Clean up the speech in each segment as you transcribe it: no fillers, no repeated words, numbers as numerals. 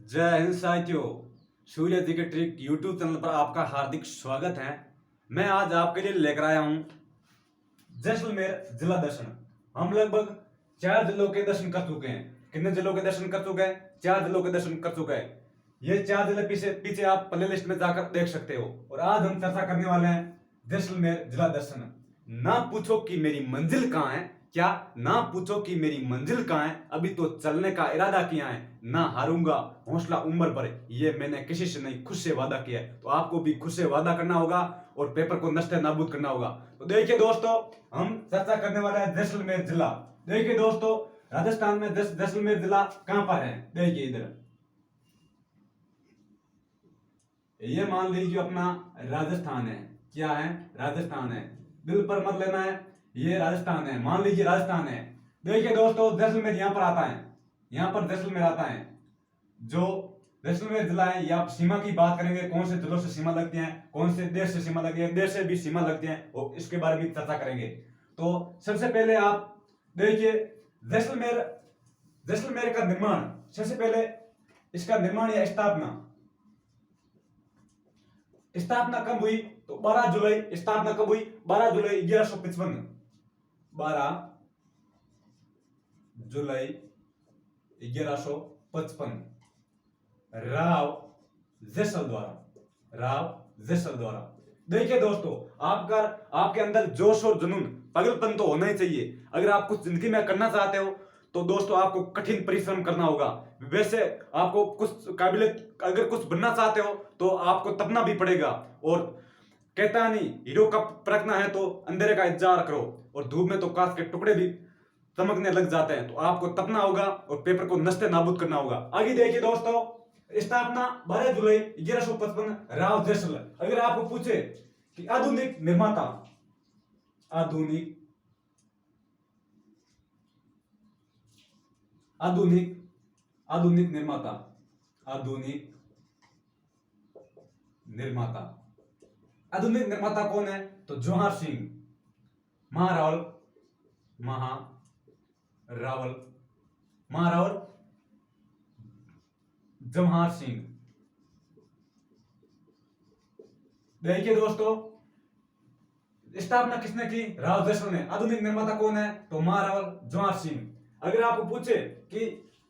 जय हिंद साथियों। सूर्य जी के ट्रिक यूट्यूब चैनल पर आपका हार्दिक स्वागत है। मैं आज आपके लिए लेकर आया हूं जैसलमेर जिला दर्शन। हम लगभग 4 जिलों के दर्शन कर चुके हैं। कितने जिलों के दर्शन कर चुके हैं? 4 जिलों के दर्शन कर चुके हैं। ये 4 जिले पीछे पीछे आप प्ले लिस्ट में जाकर देख सकते हो। और आज हम चर्चा करने वाले हैं जैसलमेर जिला दर्शन। ना पूछो कि मेरी मंजिल कहाँ है, क्या ना पूछो कि मेरी मंजिल कहाँ है, अभी तो चलने का इरादा किया है, ना हारूंगा हौसला उम्र पर, ये मैंने किसी से नहीं खुद से वादा किया है। तो आपको भी खुद से वादा करना होगा और पेपर को नष्ट नाबूद करना होगा। तो देखिए दोस्तों, हम चर्चा करने वाले हैं जैसलमेर जिला। देखिए दोस्तों, राजस्थान में जैसलमेर जिला कहां पर है? देखिए इधर, ये मान लीजिए अपना राजस्थान है। क्या है? राजस्थान है। दिल पर मत लेना है, ये राजस्थान है, मान लीजिए राजस्थान है। देखिए दोस्तों, जैसलमेर यहां पर आता है, यहां पर जैसलमेर आता है। जो जैसलमेर जिला है, या सीमा की बात करेंगे, कौन से जिलों से सीमा लगती है, कौन से देश से सीमा लगती है, देश से भी सीमा लगती है, और इसके बारे में चर्चा करेंगे। तो सबसे पहले आप देखिए जैसलमेर, जैसलमेर का निर्माण, सबसे पहले इसका निर्माण या स्थापना स्थापना कब हुई? तो 12 जुलाई स्थापना कब हुई? 12 जुलाई 1155। 12 जुलाई 1155 राव जैसल द्वारा, राव जैसल द्वारा। देखिए दोस्तों, आपका आपके अंदर जोश और जुनून, पागलपन तो होना ही चाहिए। अगर आप कुछ जिंदगी में करना चाहते हो तो दोस्तों आपको कठिन परिश्रम करना होगा। वैसे आपको कुछ काबिलियत, अगर कुछ बनना चाहते हो तो आपको तपना भी पड़ेगा। और कहता नहीं, हीरो का परखना है तो अंधेरे का इंतजार करो, और धूप में तो कांच के टुकड़े भी चमकने लग जाते हैं। तो आपको तपना होगा और पेपर को नष्ट नाबूद करना होगा। आगे देखिए दोस्तों, स्थापना 12 जुलाई 1155 राव जैसल। अगर आपको पूछे कि आधुनिक निर्माता, आधुनिक आधुनिक आधुनिक निर्माता, आधुनिक निर्माता, आधुनिक निर्माता कौन है? तो जवाहर सिंह महारावल, महारावल महारावल जवाहर सिंह। देखिए दोस्तों, स्थापना किसने की? राव जैसल ने। आधुनिक निर्माता कौन है? तो महारावल जवाहर सिंह। अगर आपको पूछे कि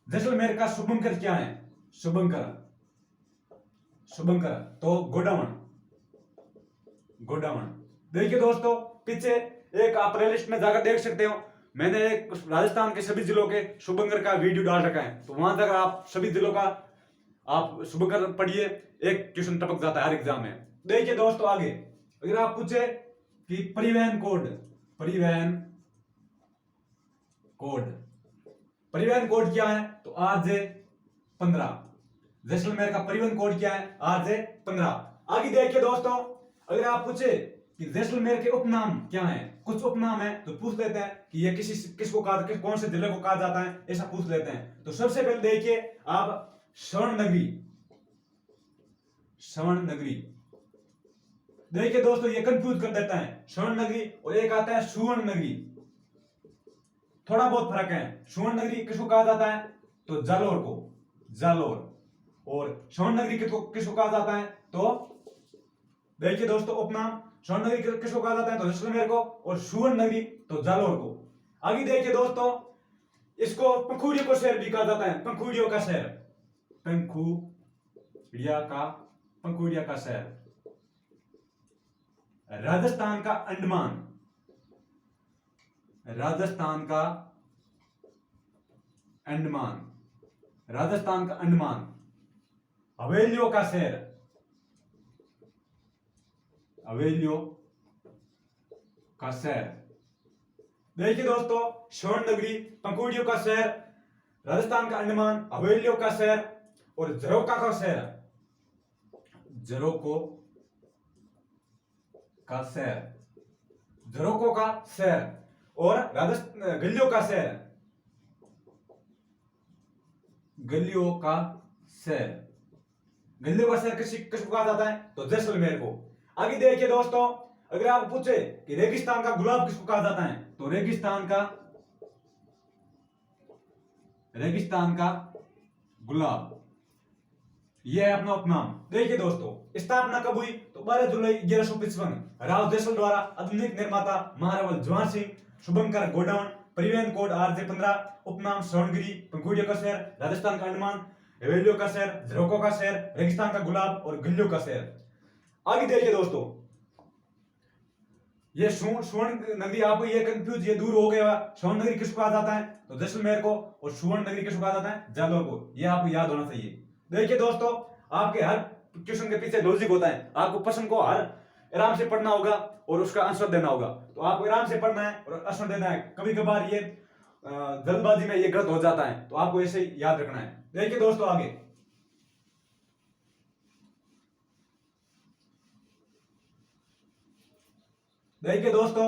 जैसलमेर का शुभंकर क्या है? शुभंकर, शुभंकर तो गोडावण, गोडावण। देखिए दोस्तों, पीछे एक आप प्लेलिस्ट में जाकर देख सकते हो, मैंने एक राजस्थान के सभी जिलों के शुभंकर का वीडियो डाल रखा है। तो वहां जाकर आप सभी जिलों का आप शुभंकर पढ़िए, एक क्वेश्चन टपक जाता है हर एग्जाम में। देखिए दोस्तों, आगे अगर आप पूछे कि परिवहन कोड, परिवहन कोड, परिवहन कोड क्या है? तो आरजे 15। जैसलमेर का परिवहन कोड क्या है? आरजे 15। आगे देखिए दोस्तों, अगर आप पूछे कि जैसलमेर के उपनाम क्या है, कुछ उपनाम है, तो पूछ लेते हैं कि ये किसको कहा, कौन से जिले को कहा जाता है, ऐसा पूछ लेते हैं। तो सबसे पहले देखिए आप स्वर्ण नगरी, स्वर्ण नगरी। देखिए दोस्तों, ये कंफ्यूज कर देता है, स्वर्ण नगरी और एक आता है सुवर्ण नगरी, थोड़ा बहुत फर्क है। सुवर्ण नगरी किसको कहा जाता है? तो जालोर को, जालोर। और स्वर्ण नगरी किसको कहा जाता है? तो देखिए दोस्तों, उपनाम स्वर्ण नगरी किसको कहा जाता है? तो जैसलमेर को। और सुवर्ण नगरी तो जालोर को। आगे देखिए दोस्तों, इसको पंखुड़ियों का शहर भी कहा जाता है, पंखुड़ियों का शहर, पंखुड़िया का शहर। राजस्थान का अंडमान, राजस्थान का अंडमान, राजस्थान का अंडमान। हवेलियों का शहर, हवेलियों का शहर। देखिए दोस्तों, स्वर्ण नगरी, पंखुड़ियों का शहर, राजस्थान का अंडमान, हवेलियों का शहर और झरोका का शहर, झरोको का शहर, झरोको का शहर और राजस्थान गलियों का शहर, गलियों का शहर। गलियों का शहर किसको कहा जाता है? तो जैसलमेर को। आगे देखिए दोस्तों, अगर आप पूछे कि रेगिस्तान का गुलाब किसको कहा जाता है, तो रेगिस्तान का गुलाब, ये है अपना उपनाम। देखिए दोस्तों, स्थापना कब हुई तो 12 जुलाई 1155 राव जैसवाल द्वारा आधुनिक निर्माता महारावल जवाहर सिंह शुभंकर गोडाउन परिवहन कोड RJ15 उपनाम श्रवणगिरी पंखुड़ियों का शहर राजस्थान का अंडमान हवेलियों का शहर झरोकों का शहर रेगिस्तान का गुलाब और गलियों का शहर। आगे देखिए दोस्तों, ये स्वर्ण नगरी, आपको ये कंफ्यूज ये दूर हो गया, स्वर्ण नगरी किसको कहा जाता है तो जैसलमेर को, और सुवर्ण नगरी किसको कहा जाता है जालौर को। ये आपको याद होना चाहिए। देखिए दोस्तों, आपके हर क्वेश्चन के पीछे लॉजिक होता है। आपको प्रश्न को हर आराम से पढ़ना होगा और उसका आंसर देना होगा। तो आपको आराम से पढ़ना है और आंसर देना है। कभी कभार ये जल्दबाजी में ये गलत हो जाता है, तो आपको ऐसे याद रखना है। देखिए दोस्तों, आगे देखिए दोस्तों,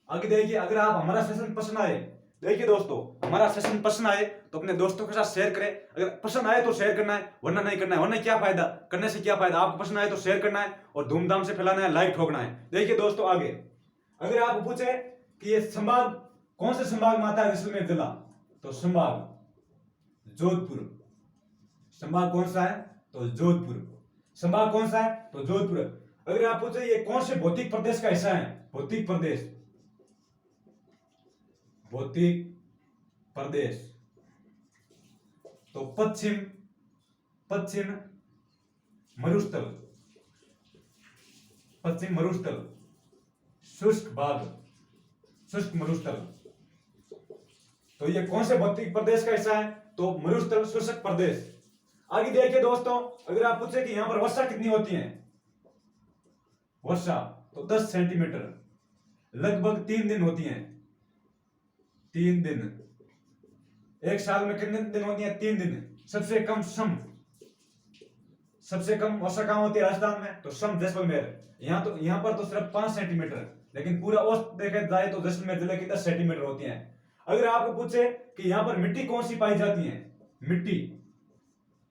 आगे देखिए, अगर आप हमारा सेशन पसंद आए, देखिए दोस्तों, हमारा सेशन पसंद आए तो अपने दोस्तों के साथ शेयर करें। अगर पसंद आए तो शेयर करना है, वरना नहीं करना है। वरना क्या फायदा, करने से क्या फायदा। आपको पसंद आए तो शेयर करना है और धूमधाम से फैलाना है, लाइक ठोकना है। देखिए दोस्तों, आगे अगर आप पूछे कि ये संभाग कौन से संभाग में आता है जैसलमेर जिला, तो संभाग जोधपुर। संभाग कौन सा है तो जोधपुर। संभाग कौन सा है तो जोधपुर। अगर आप पूछे ये कौन से भौतिक प्रदेश का हिस्सा है, भौतिक प्रदेश, भौतिक प्रदेश, तो पश्चिम, पश्चिम मरुस्थल, पश्चिम मरुस्थल, शुष्क भाग, शुष्क मरुस्थल। तो ये कौन से भौतिक प्रदेश का हिस्सा है तो मरुस्थल शुष्क प्रदेश। आगे देखिए दोस्तों, अगर आप पूछे कि यहां पर वर्षा कितनी होती है, वर्षा तो 10 सेंटीमीटर, लगभग 3 दिन होती है। 3 दिन, एक साल में कितने दिन होती है 3 दिन। सबसे कम सम, सबसे कम वर्षा कहां होती है राजस्थान में तो सम जैसलमेर। यहां पर तो सिर्फ 5 सेंटीमीटर, लेकिन पूरा औसत देखा जाए तो जैसलमेर जिले की 10 सेंटीमीटर होती है। अगर आपको पूछे कि यहां पर मिट्टी कौन सी पाई जाती है, मिट्टी,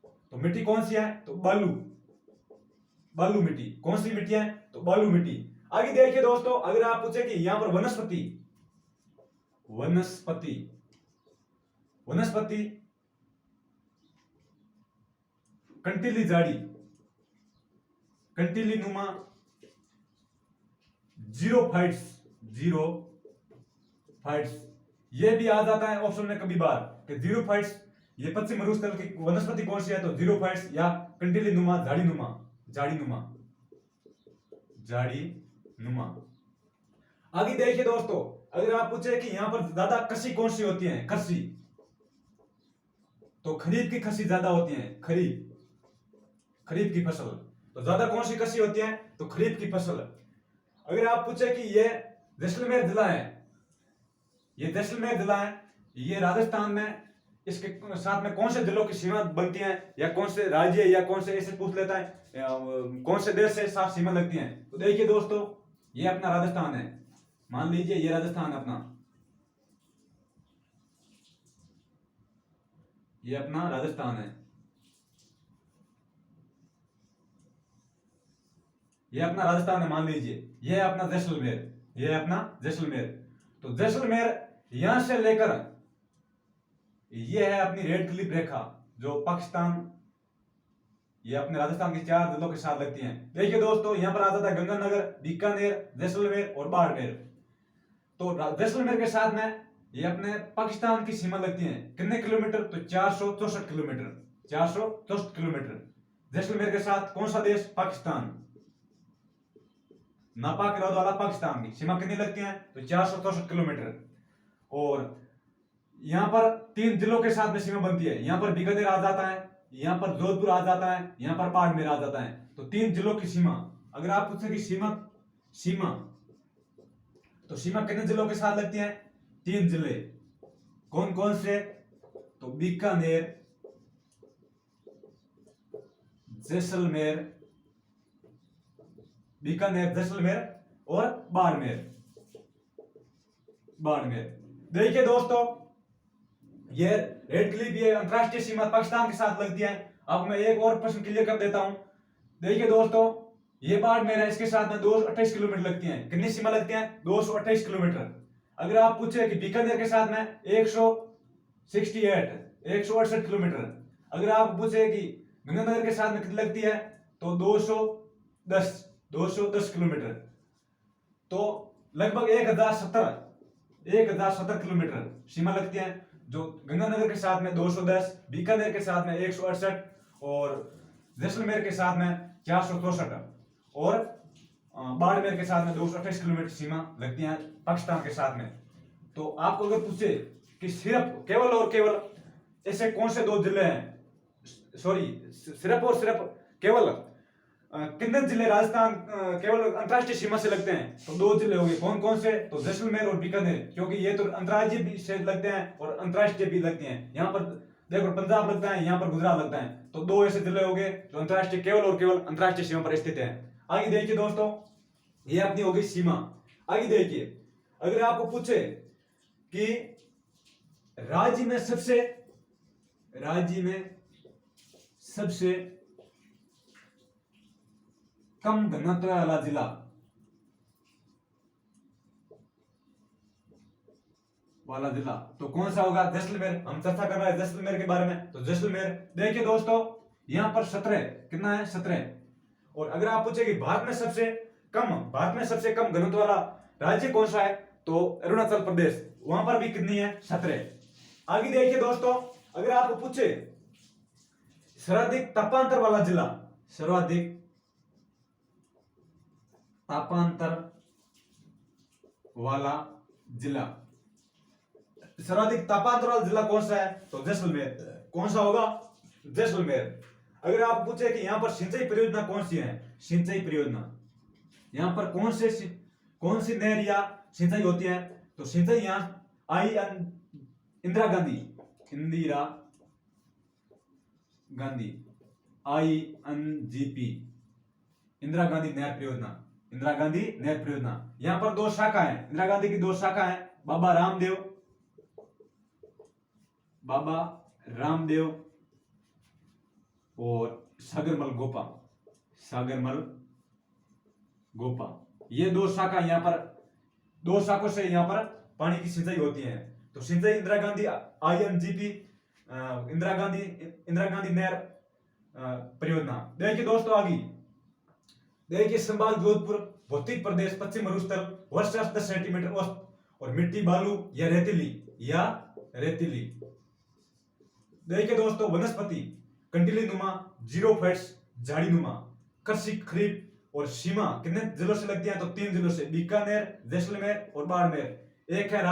तो मिट्टी कौन सी है तो बालू, बालू मिट्टी। कौन सी मिट्टी है तो बालू मिट्टी। आगे देखिए दोस्तों, अगर आप पूछे कि यहां पर वनस्पति, वनस्पति, वनस्पति कंटीली झाड़ी, कंटीली नुमा, जीरोफाइट्स, जीरोफाइट्स, ये भी आ जाता है ऑप्शन में कभी बार कि जीरोफाइट्स, ये पश्चिम मरुस्थल की वनस्पति कौन सी है तो जीरोफाइट्स या कंटीली नुमा, झाड़ी नुमा, झाड़ी नुमा, झाड़ी नुमा। आगे देखिए दोस्तों, अगर आप पूछे कि यहां पर ज्यादा कृषि कौन सी होती है, कृषि, तो खरीफ की कृषि ज्यादा होती है, खरीफ, खरीफ की फसल। तो ज्यादा कौन सी कृषि होती है तो खरीफ की फसल। अगर आप पूछे कि ये जैसलमेर जिला है, ये जैसलमेर जिला है, ये राजस्थान में, इसके साथ में कौन से जिलों की सीमा बनती है, या कौन से राज्य या कौन से, ऐसे पूछ लेता है कौन से देश से साथ सीमा लगती है। तो देखिए दोस्तों, ये अपना राजस्थान है, मान लीजिए ये राजस्थान अपना, ये अपना राजस्थान है, ये अपना राजस्थान है मान लीजिए। ये अपना जैसलमेर, ये अपना जैसलमेर। तो जैसलमेर यहां से लेकर ये है अपनी रेड क्लिफ रेखा, जो पाकिस्तान, ये अपने राजस्थान के 4 जिलों के साथ लगती हैं। देखिए दोस्तों, यहां पर आ जाता है गंगानगर, बीकानेर, जैसलमेर और बाड़मेर। तो जैसलमेर के साथ में ये अपने पाकिस्तान की सीमा लगती है। कितने किलोमीटर तो 464 किलोमीटर, 464 किलोमीटर। जैसलमेर के साथ कौन सा देश, पाकिस्तान, नापाक इरादों वाला पाकिस्तान की सीमा कितनी लगती है तो 464 किलोमीटर। और यहां पर 3 जिलों के साथ में सीमा बनती है। यहां पर बीकानेर आ जाता है, यहां पर जोधपुर आ जाता है, यहां पर बाड़मेर आ जाता है। तो 3 जिलों की सीमा। अगर आप पूछे कि सीमा, सीमा तो सीमा कितने जिलों के साथ लगती है 3 जिले। कौन कौन से तो बीकानेर, जैसलमेर, बीकानेर, जैसलमेर और बाड़मेर, बाड़मेर। देखिए दोस्तों, ये रेड क्लिफ, ये अंतरराष्ट्रीय सीमा पाकिस्तान के साथ लगती है। अब मैं एक और प्रश्न क्लियर कर देता हूं। देखिए दोस्तों, ये बाड़मेर है, इसके साथ में 228 किलोमीटर लगती है। कितनी सीमा लगती है 228 किलोमीटर। अगर आप पूछे कि बीकानेर के साथ में 168 किलोमीटर। अगर आप पूछे कि गंगानगर के साथ में कितनी लगती है? तो 210 किलोमीटर। तो लगभग 1070 किलोमीटर सीमा लगती है, जो गंगानगर के साथ में 210, बीकानेर के साथ में 168 और जैसलमेर के साथ में 464 और बाड़मेर के साथ में 228 किलोमीटर सीमा लगती है पाकिस्तान के साथ में। तो आपको अगर पूछे कि सिर्फ केवल और केवल ऐसे कौन से दो जिले हैं, सॉरी सिर्फ और सिर्फ केवल कितने जिले राजस्थान केवल अंतर्राष्ट्रीय सीमा से लगते हैं, तो दो जिले हो गए। कौन कौन से? तो जैसलमेर और बीकानेर, क्योंकि ये तो अंतर्राज्यीय भी से लगते हैं और अंतर्राष्ट्रीय भी लगते हैं। यहाँ पर देखो पंजाब लगता है, यहाँ पर गुजरात लगता है, तो दो ऐसे जिले हो गए जो अंतर्राष्ट्रीय केवल और केवल अंतर्राष्ट्रीय सीमा पर स्थित है। आगे देखिए दोस्तों, ये अपनी हो गई सीमा। आगे देखिए, अगर आपको पूछे कि राज्य में सबसे कम घनत्व वाला जिला, तो कौन सा होगा? जैसलमेर। हम चर्चा कर रहे हैं जैसलमेर के बारे में, तो जैसलमेर। देखिए दोस्तों, यहां पर 17 कितना है? 17। और अगर आप पूछे कि भारत में सबसे कम घनत्व वाला राज्य कौन सा है, तो अरुणाचल प्रदेश। वहां पर भी कितनी है? 17। आगे देखिए दोस्तों, अगर आपको पूछे सर्वाधिक तापांतर वाला जिला, सर्वाधिक तापांतर वाला जिला कौन सा है? तो जैसलमेर। कौन सा होगा? जैसलमेर। अगर आप पूछे कि यहाँ पर सिंचाई परियोजना कौन सी है, सिंचाई परियोजना, यहाँ पर कौन सी नहर या सिंचाई होती है, तो सिंचाई यहाँ इंदिरा गांधी INGP, इंदिरा गांधी नहर परियोजना। यहाँ पर दो शाखा है, इंदिरा गांधी की दो शाखा है, बाबा रामदेव और सागरमल गोपा। ये दो शाखा यहाँ पर, दो शाखों से यहाँ पर पानी की सिंचाई होती है। तो सिंचाई इंदिरा गांधी INGP, इंदिरा गांधी नहर परियोजना। देखिए दोस्तों, आगे देखिए संभाग जोधपुर, भौतिक प्रदेश पश्चिम मरुस्थल, वर्षा 10 सेंटीमीटर औसत और मिट्टी बालू या रेतीली। देखिए दोस्तों, वनस्पति कंटीली नुमा, जीरोफाइट्स झाड़ी नुमा। कृषि खरीफ और सीमा कितने जिलों से लगती है, तो 3 जिलों से, बीकानेर, जैसलमेर और बाड़मेर। एक है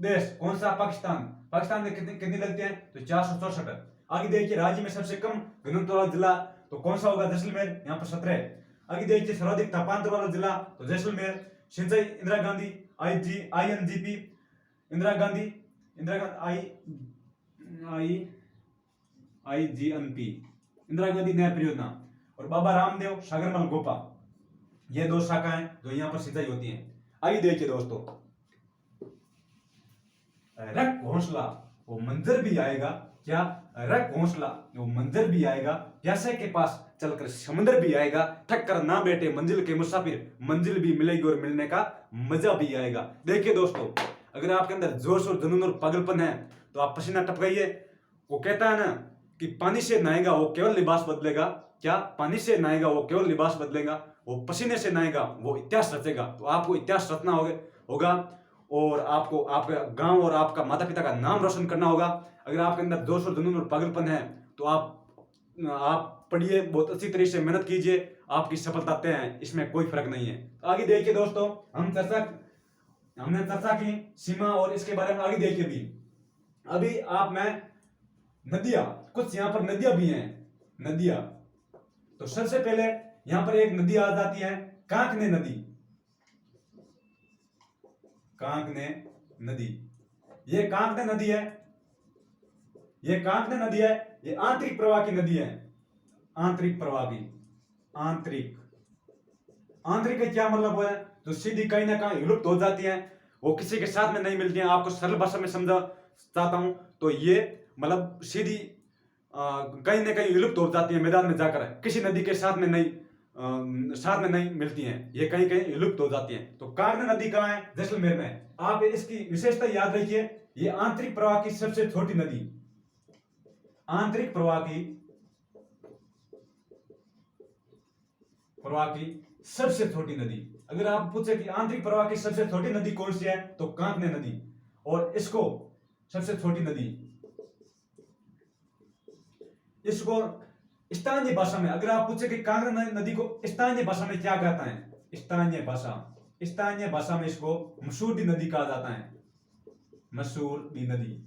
देश, कौन सा? पाकिस्तान में कितनी लगती है, तो 464। आगे देखिए, राज्य में सबसे कम घनत्व वाला जिला, तो कौन सा होगा? जैसलमेर, यहाँ पर 17। आगे देखिए, सर्वाधिक तापांतर वाला जिला, तो जैसलमेर। सिंचाई इंदिरा गांधी INGP, इंदिरा गांधी IGNP, इंदिरा गांधी नहर परियोजना। और बाबा रामदेव, सागरमल गोपा, ये दो शाखाएं जो यहाँ पर सिंचाई होती हैं। आइए देखिए दोस्तों, रख घोंसला वो मंजर भी आएगा क्या? रख घोंसला वो मंजर भी आएगा, प्यासे के पास चलकर समंदर भी आएगा, थक कर ना बैठे मंजिल के मुसाफिर, मंजिल भी मिलेगी और मिलने का मजा भी आएगा। देखिए दोस्तों, अगर आपके अंदर जोश और जुनून और पागलपन है, तो आप पसीना टपकाइए। वो कहता है ना कि पानी से नहाएगा वो केवल लिबास बदलेगा। क्या? पानी से नहाएगा वो केवल लिबास बदलेगा, वो पसीने से नहाएगा वो इतिहास रचेगा। तो आपको इतिहास रचना होगा और आपको आपका गांव और आपका माता पिता का नाम रोशन करना होगा। अगर आपके अंदर जोश और जुनून और पागलपन है, तो आप पढ़िए, बहुत अच्छी तरीके से मेहनत कीजिए, आपकी सफलता तय है, इसमें कोई फर्क नहीं है। तो आगे देखिए दोस्तों, हमने चर्चा की सीमा और इसके बारे में। आगे देखिए, अभी आप में नदियां, कुछ यहाँ पर नदियां भी हैं, नदियां। तो सबसे पहले यहाँ पर एक नदी आ जाती है, कांकने नदी। ये कांकने नदी है, ये आंतरिक प्रवाह की नदी है। आंतरिक का क्या मतलब है? तो सीधी कहीं ना कहीं विलुप्त हो जाती है, वो किसी के साथ में नहीं मिलती है। आपको सरल भाषा में समझा चाहता हूं, तो ये मतलब सीधी कहीं ना कहीं विलुप्त हो जाती है, मैदान में जाकर किसी नदी के साथ में नहीं मिलती हैं, ये कहीं कहीं विलुप्त हो जाती हैं। तो कांकने नदी कहाँ है? जैसलमेर में। आप इसकी विशेषता याद रखिए, ये आंतरिक प्रवाह की सबसे छोटी नदी, आंतरिक प्रवाह की प्रवाह की सबसे छोटी नदी। अगर आप पूछे कि आंतरिक प्रवाह की सबसे छोटी नदी कौन सी है, तो कांकने नदी। और इसको सबसे छोटी नदी, इसको स्थानीय भाषा में, अगर आप पूछे कि कांकरे नदी को स्थानीय भाषा में क्या कहता है, स्थानीय भाषा में इसको मसूरडी नदी कहा जाता है, मसूरडी नदी।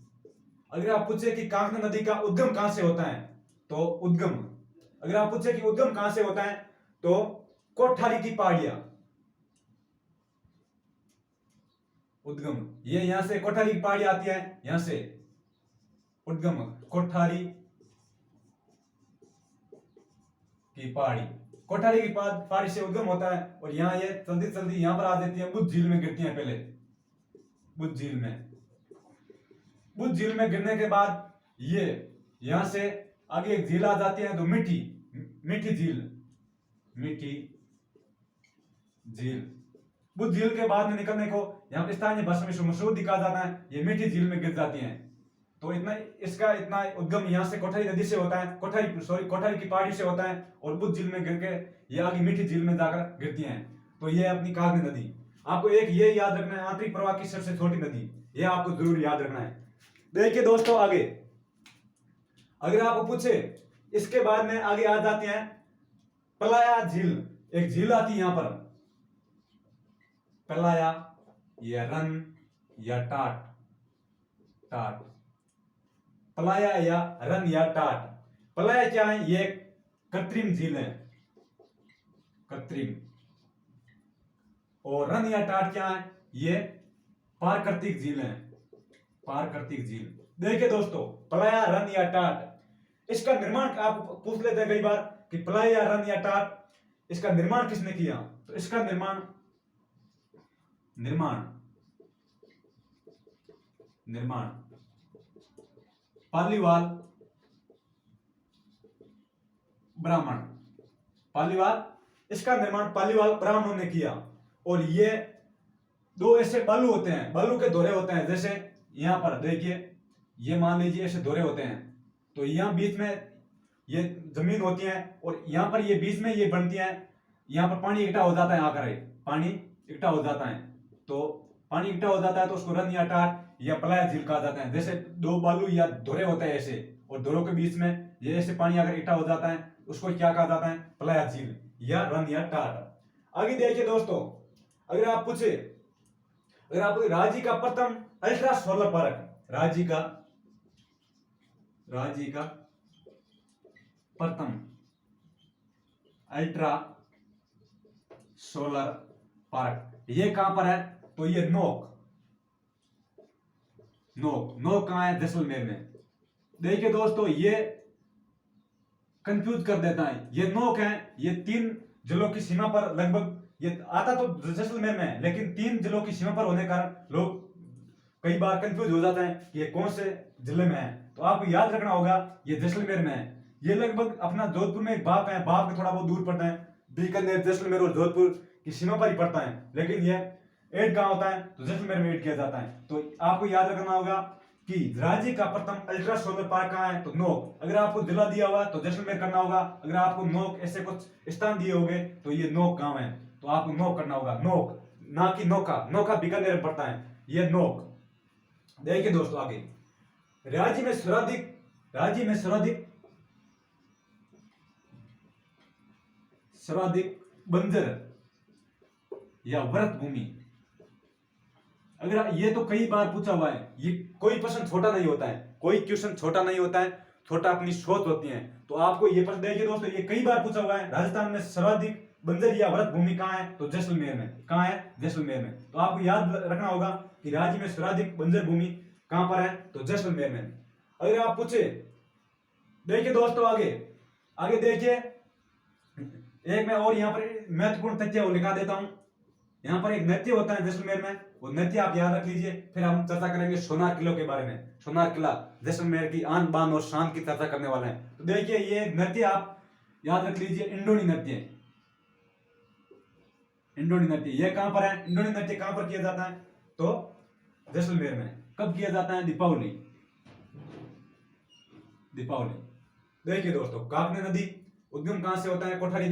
अगर आप पूछे कि कांकरे नदी का उद्गम कहां से होता है, तो उद्गम, अगर आप पूछे कि उद्गम कहां से होता है, तो कोठारी की पहाड़ियां, उद्गम ये यहां से कोठारी की पहाड़ी आती है, यहां से उद्गम कोठारी की पहाड़ी, कोठारी की पहाड़ी से उद्गम होता है। और यहाँ ये चलती चलती यहां पर आ जाती है, बुद्ध झील में गिरती है। पहले बुद्ध झील में गिरने के बाद ये यहां से आगे एक झील आ जाती है, तो मीठी झील। बुद्ध झील के बाद में निकलने को यहाँ पर स्थानीय भाषा में मसूरडी कहा जाता है, ये मीठी झील में गिर जाती हैं। तो इसका इतना उद्गम यहाँ से कोठारी नदी से होता है, कोठारी की पहाड़ी से होता है, और बुद्ध झील में गिर के ये आगे मीठी झील में जाकर गिरती हैं। तो ये अपनी कांकरे नदी। आपको एक ये याद रखना है, आंतरिक प्रवाह की सबसे छोटी नदी, ये आपको जरूर याद रखना है। देखिए दोस्तों आगे, अगर आपको पूछे, इसके बाद में आगे आ जाते हैं पलाया झील। एक झील आती है यहां पर, पलाया या रन या टाट, पलाया या रन या टाट। पलाया क्या है, ये कृत्रिम झील है, कृत्रिम। और रन या टाट क्या है, ये प्राकृतिक झील है, प्राकृतिक झील। देखिए दोस्तों, पलाया, रन या टाट, इसका निर्माण आप पूछ लेते हैं कई बार कि पलाया, रन या टाट, इसका निर्माण किसने किया। तो इसका निर्माण पालीवाल ब्राह्मण, इसका निर्माण पालीवाल ब्राह्मणों ने किया। और ये दो ऐसे बालू होते हैं, बालू के दोरे होते हैं, जैसे यहां पर देखिए, ये मान लीजिए ऐसे दोरे होते हैं, तो यहां बीच में ये जमीन होती है, और यहां पर ये बीच में ये बनती है, यहां पर पानी इकट्ठा हो जाता है, आकर पानी इकट्ठा हो जाता है। तो पानी इकट्ठा हो जाता है तो उसको रन या टाट या पलाया झील कहा जाता है। जैसे दो बालू या दोरे होते हैं ऐसे, और दोरों के बीच में ये ऐसे पानी अगर इकट्ठा हो जाता है, उसको क्या कहा जाता है, पलाया झील या रन या टाट। आगे देखिए दोस्तों, अगर आप पूछे, राज्य का प्रथम अल्ट्रा सोलर पार्क, राज्य का प्रथम अल्ट्रा सोलर पार्क ये कहां पर है, तो ये नोक कहां है, जैसलमेर में। देखिए दोस्तों, ये कंफ्यूज कर देता है, ये नोक है, ये 3 जिलों की सीमा पर लगभग, ये आता तो जैसलमेर में, लेकिन 3 जिलों की सीमा पर होने के कारण लोग कई बार कंफ्यूज हो जाते हैं कि ये कौन से जिले में है। तो आपको याद रखना होगा, ये जैसलमेर में है। ये लगभग अपना जोधपुर में एक बाप है, बाप के थोड़ा बहुत दूर पड़ता है, बीकानेर, जैसलमेर और जोधपुर की सीमा पर ही पड़ता है, लेकिन ये ऐड कहां होता है, तो जैसलमेर में ऐड किया जाता है। तो आपको याद रखना होगा कि राज्य का प्रथम अल्ट्रा सोलर पार्क कहां है, तो नोक। अगर आपको जिला दिया हुआ तो जैसलमेर करना होगा, अगर आपको नोक ऐसे कुछ स्थान दिए होंगे तो ये नोक गांव है, तो आपको नोक करना होगा, नोक, ना कि नोका बीकानेर में पड़ता है, ये नोक। देखिए दोस्तों आगे, राज्य में सर्वाधिक बंजर या वृत भूमि। अगर ये तो कई बार पूछा हुआ है, ये कोई प्रश्न छोटा नहीं होता है, कोई क्वेश्चन छोटा नहीं होता है, छोटा अपनी सोच होती है। तो आपको ये प्रश्न देखिए दोस्तों, ये कई बार पूछा हुआ है, राजस्थान में सर्वाधिक बंजर या वृत भूमि कहां है, तो जैसलमेर में। कहां है, जैसलमेर में। तो आपको याद रखना होगा कि राज्य में सर्वाधिक बंजर भूमि कहां पर है, तो जैसलमेर में। अगर आप पूछे, देखिए दोस्तों आगे देखिए, एक मैं और यहाँ पर महत्वपूर्ण तथ्य वो लिखा देता हूं। यहाँ पर एक नृत्य होता है जैसलमेर में, वो नृत्य आप याद रख लीजिए। फिर हम चर्चा करेंगे सोनार किलो के बारे में, सोनार किला जैसलमेर की आन बान और शान की चर्चा करने वाले हैं। तो देखिए, ये नृत्य आप याद रख लीजिए, इंडोनी नृत्य। ये कहां पर है, इंडोनी नृत्य कहां पर किया जाता है, तो जैसलमेर में। कब किया जाता है, दीपावली। देखिए दोस्तों, काकने नदी उद्गम कहां से होता है, कोठारी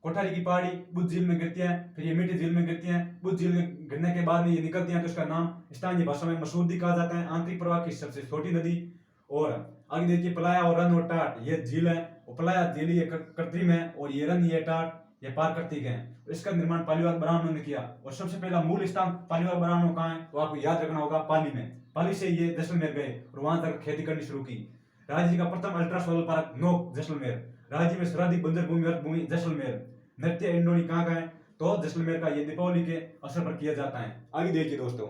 कोठारी की पहाड़ी बुद्ध झील में गिरती है, फिर ये मीठी झील में गिरती है। बुद्ध झील में गिरने के बाद में ये निकलती है तो इसका नाम स्थानीय भाषा में मसूरदी कहा जाता है, आंतरिक प्रवाह की सबसे छोटी नदी। और आगे देखिए पलाया और रन और टाट, ये झील है, और पलाया झील ये कृत्रिम है, और ये रन ये टाट ये प्राकृतिक है। तो इसका निर्माण पालीवाल ब्राह्मणों ने किया, और सबसे पहला मूल स्थान पालीवाल ब्राह्मणों का है, तो आपको याद रखना होगा पाली में। पाली से ये जैसलमेर गए और वहां तक खेती करनी शुरू की। राज्य का प्रथम अल्ट्रा सोलर पार्क नोक जैसलमेर, राज्य में सर्वाधिक बंजर भूमि अर्थ भूमि जैसलमेर। नृत्य इंडोनी कहाँ का है, तो जैसलमेर का। ये दीपावली के अवसर पर किया जाता है। आगे देखिए दोस्तों,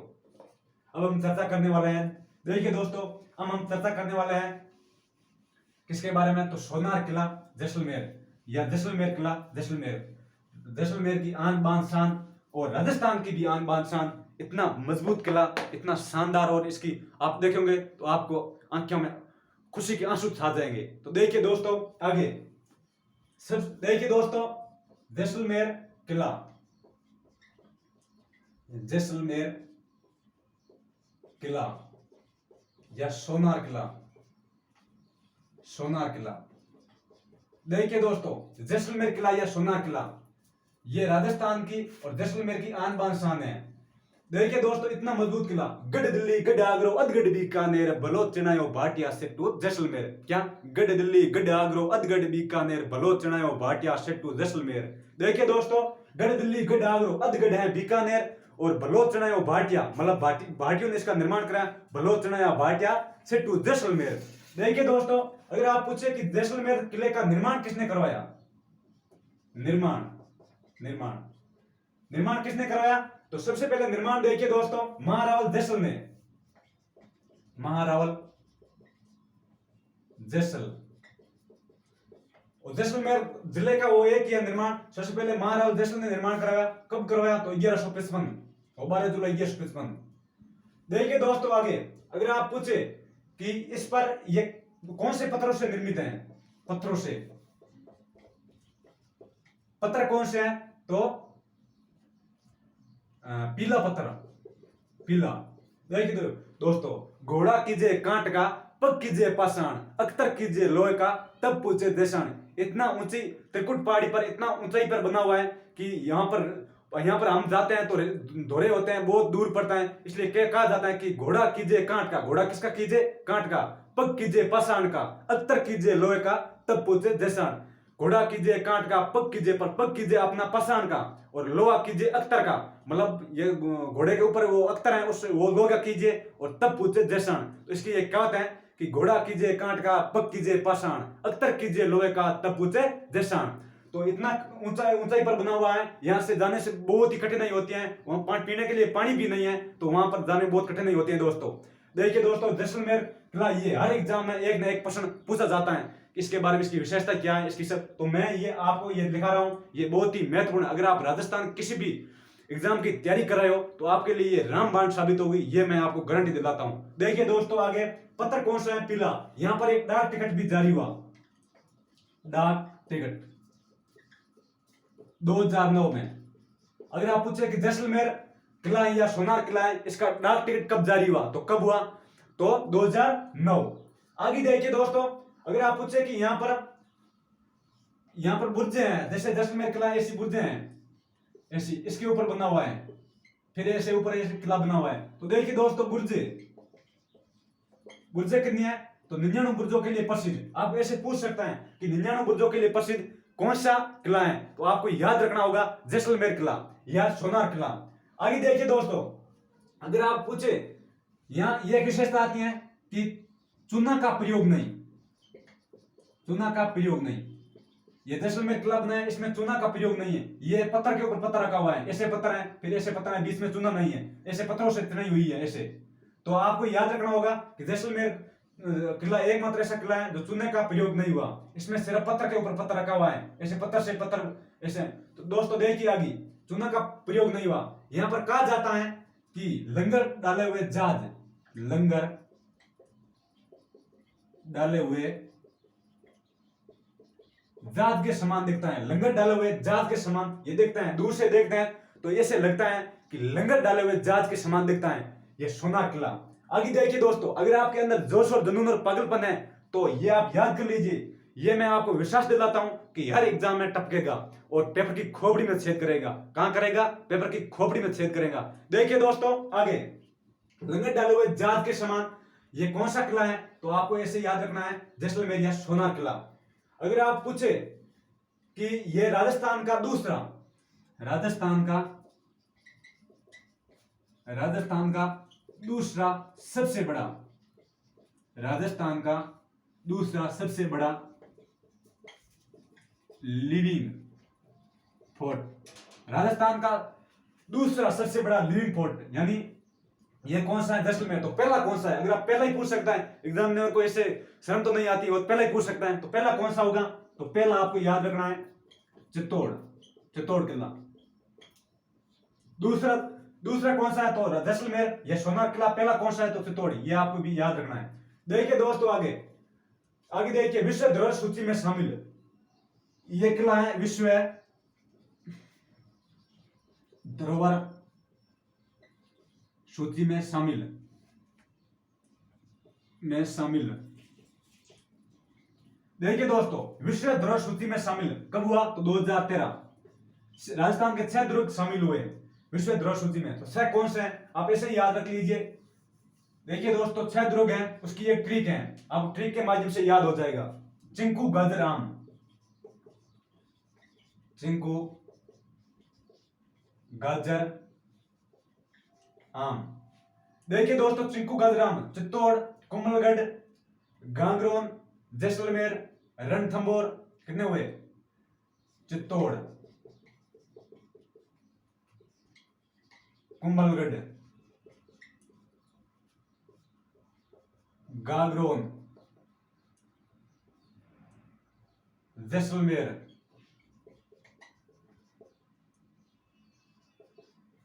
अब हम चर्चा करने वाले हैं, देखिए दोस्तों अब हम चर्चा करने वाले हैं किसके बारे में, तो सोनार किला जैसलमेर, या जैसलमेर किला जैसलमेर। जैसलमेर की आन बान शान और राजस्थान की भी आन बान शान, इतना मजबूत किला, इतना शानदार, और इसकी आप देखेंगे तो आपको आंखों में खुशी के आंसू छा जाएंगे। तो देखिए दोस्तों आगे, सब देखिए दोस्तों, जैसलमेर किला, जैसलमेर किला या सोनार किला, सोनार किला। देखिए दोस्तों जैसलमेर किला या सोनार किला, ये राजस्थान की और जैसलमेर की आन बान शान है। देखिए दोस्तों इतना मजबूत किला, गढ़ दिल्ली गढ़ आगरो अधगढ़ बीकानेर बलोच चनायो भाटिया सेट्टू जैसलमेर। क्या, गढ़ दिल्ली गढ़ आगरो अधगढ़ बीकानेर बलोच चनायो भाटिया सेट्टू जैसलमेर। देखिए दोस्तों गढ़ दिल्ली गढ़ आगरो अधगढ़ है बीकानेर, और बलोच चनायो भाटिया मतलब भाटियों ने इसका निर्माण कराया, बलोच चनाया भाटिया सेट्टू जैसलमेर। देखिए दोस्तों अगर आप पूछे कि जैसलमेर किले का निर्माण किसने करवाया, निर्माण निर्माण निर्माण किसने करवाया, तो सबसे पहले निर्माण देखिए दोस्तों महारावल जैसलमेर, महारावल जैसल। और जैसलमेर जिले का वो एक ही निर्माण, सबसे पहले महारावल जैसल ने निर्माण कराया। कब करवाया, तो 1155 और 12 जुलाई 1155। देखिए दोस्तों आगे अगर आप पूछे कि इस पर ये कौन से पत्थरों से निर्मित है, पत्थरों से, पत्थर कौन से हैं, तो पीला पत्थर, पीला। देखिए दोस्तों, घोड़ा कीजिए कांट का, पग कीजिए पाषाण, अख्तर कीजिए लोहे का, तब पूछे देशान। इतना ऊंची त्रिकुट पहाड़ी पर, इतना ऊंचाई पर बना हुआ है कि यहाँ पर हम जाते हैं तो धोरे होते हैं, बहुत दूर पड़ता है, इसलिए क्या कहा जाता है कि घोड़ा कीजिए कांट का, घोड़ा किसका कीजिए, कांट का, पग कीजिए पाषाण का, अख्तर कीजिए लोहे का, तब पूछे देशान। घोड़ा कीजिए कांट का, पग कीजिए पर पग कीजिए अपना पाषाण का, और लोहा कीजिए अख्तर का, मतलब ये घोड़े के ऊपर वो अख्तर है उससे वो लोहा कीजिए, और तब पूछे जैसान। तो इसकी एक कहावत है कि घोड़ा कीजिए कांट का, पग कीजिए पाषाण, अख्तर कीजिए लोहे का, तब पूछे जैसान। तो इतना ऊंचाई पर बना हुआ है, यहाँ से जाने से बहुत ही कठिनाई होती है, वहां पानी पीने के लिए पानी भी नहीं है, तो वहां पर जाने बहुत कठिनाई होती है दोस्तों। देखिए दोस्तों जैसलमेर किला, ये हर एग्जाम में एक ना एक प्रश्न पूछा जाता है, इसके बारे में इसकी विशेषता क्या है, इसकी सब, तो मैं ये आपको ये दिखा रहा हूं, ये बहुत ही महत्वपूर्ण। अगर आप राजस्थान किसी भी एग्जाम की तैयारी कर रहे हो तो आपके लिए ये रामबाण साबित होगी, ये मैं आपको गारंटी दिलाता हूं। देखिए दोस्तों आगे, पत्थर कौन सा है, पीला। यहां पर एक डाक टिकट भी जारी हुआ, डाक टिकट 2009 में। अगर आप पूछे कि जैसलमेर किला है या सोनार किला है, इसका डाक टिकट कब जारी हुआ, तो कब हुआ, तो 2009। आगे देखिए दोस्तों, अगर आप पूछे कि यहां पर बुर्जे हैं, जैसे जैसलमेर किला ऐसी बुर्जे हैं, ऐसी इसके ऊपर बना हुआ है, फिर ऐसे ऊपर ऐसे किला बना हुआ है। तो देखिए दोस्तों बुर्जे कितनी है, तो 99 बुर्जों के लिए प्रसिद्ध। आप ऐसे पूछ सकते हैं कि 99 बुर्जों के लिए प्रसिद्ध कौन सा किला है, तो आपको याद रखना होगा जैसलमेर किला या सोनार किला। आगे देखिए दोस्तों, अगर आप पूछे, यहां यह विशेषता आती है कि चूना का प्रयोग नहीं, चूना का प्रयोग नहीं। ये जैसलमेर किला बना है, इसमें चूना का प्रयोग नहीं है, ये पत्थर के ऊपर पत्थर रखा हुआ है, ऐसे पत्थर है, फिर ऐसे पत्थर है, बीच में चूना नहीं है, ऐसे पत्थरों से चिनाई हुई है ऐसे। तो आपको याद रखना होगा कि जैसलमेर किला एकमात्र ऐसा किला है जो चूने का प्रयोग नहीं हुआ, इसमें सिर्फ पत्थर के ऊपर पत्थर रखा हुआ है, ऐसे पत्थर से पत्थर ऐसे। तो दोस्तों देखिए आगे, चूना का प्रयोग नहीं हुआ। यहां पर कहा जाता है कि लंगर डाले हुए जहाज, लंगर डाले हुए जहाज के समान दिखता है, लंगर डाले हुए जहाज के समान ये दिखता है, दूर से देखते हैं तो ऐसे लगता है कि लंगर डाले हुए जहाज के समान दिखता है, ये सोनार किला। आगे देखिए दोस्तों, अगर आपके अंदर जोश और जुनून और पागलपन है तो ये आप याद कर लीजिए, ये मैं आपको विश्वास दिलाता हूं कि हर एग्जाम में टपकेगा और पेपर की खोपड़ी में छेद करेगा। कहां करेगा? पेपर की खोपड़ी में छेद करेगा। देखिए दोस्तों आगे, लंगट डाले हुए जहाज के समान ये कौन सा किला है? तो आपको ऐसे याद रखना है, जैसलमेर या सोनार किला। अगर आप पूछे कि ये राजस्थान का दूसरा, राजस्थान का दूसरा सबसे बड़ा, राजस्थान का दूसरा सबसे बड़ा लिविंग फोर्ट, राजस्थान का दूसरा सबसे बड़ा लिविंग फोर्ट यानी ये कौन सा है? जैसलमेर। तो पहला कौन सा है? अगर आप पहला ही पूछ सकता है, एग्जामिनर को ऐसे शर्म तो नहीं आती, वो पहला ही पूछ सकता है, तो पहला कौन सा होगा? तो पहला आपको याद रखना है चित्तौड़ किला। दूसरा दूसरा कौन सा है? तो जैसलमेर या सोनार किला। पहला कौन सा है? तो चित्तौड़। ये आपको भी याद रखना है। देखिए दोस्तों आगे देखिए, विश्व धरोहर सूची में शामिल ये किला है, विश्व धरोहर सूची में शामिल देखिए दोस्तों, विश्व धरोहर सूची में शामिल कब हुआ? तो 2013 राजस्थान के 6 दुर्ग शामिल हुए विश्व धरोहर सूची में। तो 6 कौन से हैं? आप ऐसे ही याद रख लीजिए। देखिए दोस्तों 6 दुर्ग हैं, उसकी एक ट्रिक है, आप ट्रिक के माध्यम से याद हो जाएगा। चिंकू, गाजर, आम, चिंकू, गाजर, आम। देखिए दोस्तों, चिंकू, गाजर, आम चित्तौड़, कुंभलगढ़, गांगरोन, जैसलमेर, रणथंभौर कितने हुए? चित्तौड़, कुंभलगढ़, गागरोन, जैसलमेर,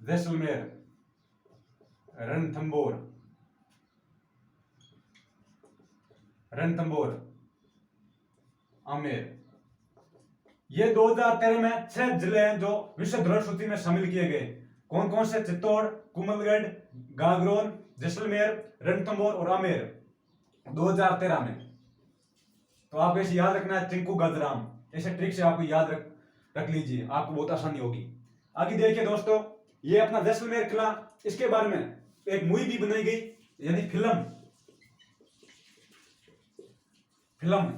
रणथंभौर, आमेर। ये 2013 में 6 जिले हैं जो विश्व धरोहर सूची में शामिल किए गए। कौन कौन से? चित्तौड़, कुंभलगढ़, गागरोन, जैसलमेर, रणथंभौर और आमेर 2013 में। तो आप ऐसे याद रखना है, चिंकू, गाजर, आम। ऐसे ट्रिक से आपको याद रख लीजिए, आपको बहुत आसानी होगी। आगे देखिए दोस्तों, ये अपना जैसलमेर किला, इसके बारे में एक मूवी भी बनाई गई यानी फिल्म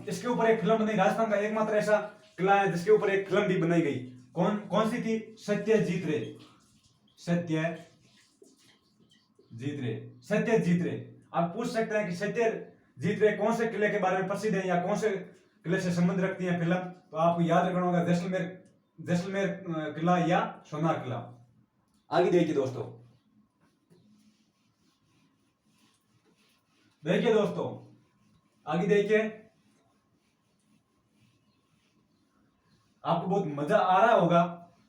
इसके ऊपर एक फिल्म बनाई। राजस्थान का एकमात्र ऐसा किला है जिसके ऊपर एक फिल्म भी बनाई गई। कौन कौन सी थी? सत्यजीत रे। आप पूछ सकते हैं कि सत्यजीत रे कौन से किले के बारे में प्रसिद्ध है या कौन से किले से संबंध रखती है फिल्म? तो आपको याद रखना होगा जैसलमेर किला या सोनार किला। आगे देखिए दोस्तों, आगे देखिए, आपको बहुत मजा आ रहा होगा,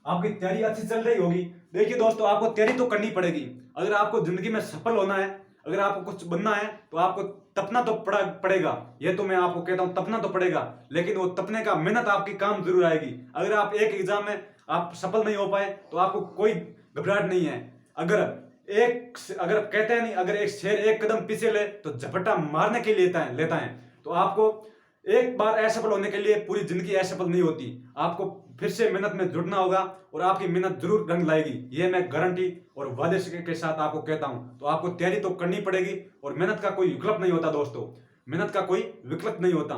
आपकी तैयारी अच्छी चल रही होगी। देखिए दोस्तों, आपको तैयारी तो करनी पड़ेगी। अगर आपको जिंदगी में सफल होना है, अगर आपको कुछ बनना है, तो आपको तपना तो पड़ेगा। ये तो मैं आपको कहता हूं, तपना तो पड़ेगा, लेकिन वो तपने का मेहनत आपकी काम जरूर आएगी। अगर आप एक एग्जाम में आप सफल नहीं हो पाए तो आपको कोई घबराहट नहीं है। अगर कहते हैं नहीं, अगर एक शेर एक कदम पीछे ले तो झपट्टा मारने के लिए लेता है। तो आपको एक बार असफल होने के लिए पूरी जिंदगी असफल नहीं होती। आपको फिर से मेहनत में जुटना होगा और आपकी मेहनत जरूर रंग लाएगी। ये मैं गारंटी और वादे के साथ आपको कहता हूं। तो आपको तैयारी तो करनी पड़ेगी और मेहनत का कोई विकल्प नहीं होता दोस्तों, मेहनत का कोई विकल्प नहीं होता।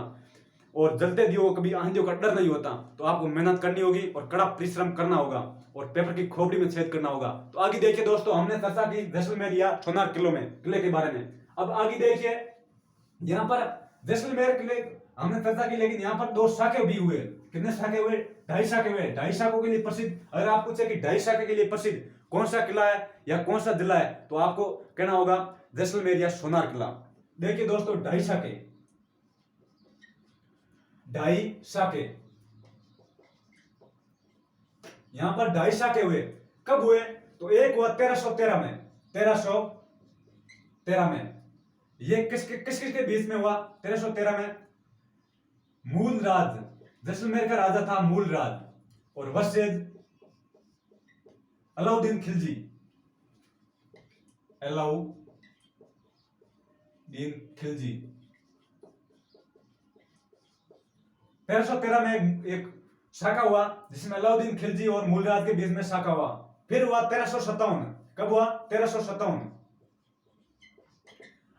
और जलते दियो कभी आंधियों का डर नहीं होता। तो आपको मेहनत करनी होगी और कड़ा परिश्रम करना होगा और पेपर की खोपड़ी में छेद करना होगा। तो आगे देखिए दोस्तों, हमने चर्चा की जैसलमेर या सोनार किले के बारे में। अब आगे देखिए, यहाँ पर जैसलमेर किले हमने चर्चा की, लेकिन यहाँ पर 2 शाखे भी हुए। कितने शाखे हुए? 2.5 शाखे हुए। 2.5 शाखों के लिए प्रसिद्ध, अगर आप पूछे कि 2.5 शाखे के लिए प्रसिद्ध कौन सा किला है या कौन सा जिला है, तो आपको कहना होगा जैसलमेर या सोनार किला। देखिए दोस्तों, 2.5 शाखे, 2.5 शाखे, यहां पर 2.5 शाखे हुए। कब हुए? तो एक हुआ 1313 में, 1313 में। ये किस के बीच में हुआ? 1313 में मूलराज, जैसलमेर का राजा था मूलराज, और वशिष्ठ अलाउद्दीन खिलजी, 1313 में एक शाखा हुआ जिसमें अलाउद्दीन खिलजी और मूलराज के बीच में शाखा हुआ। फिर हुआ 1357। कब हुआ? 1357।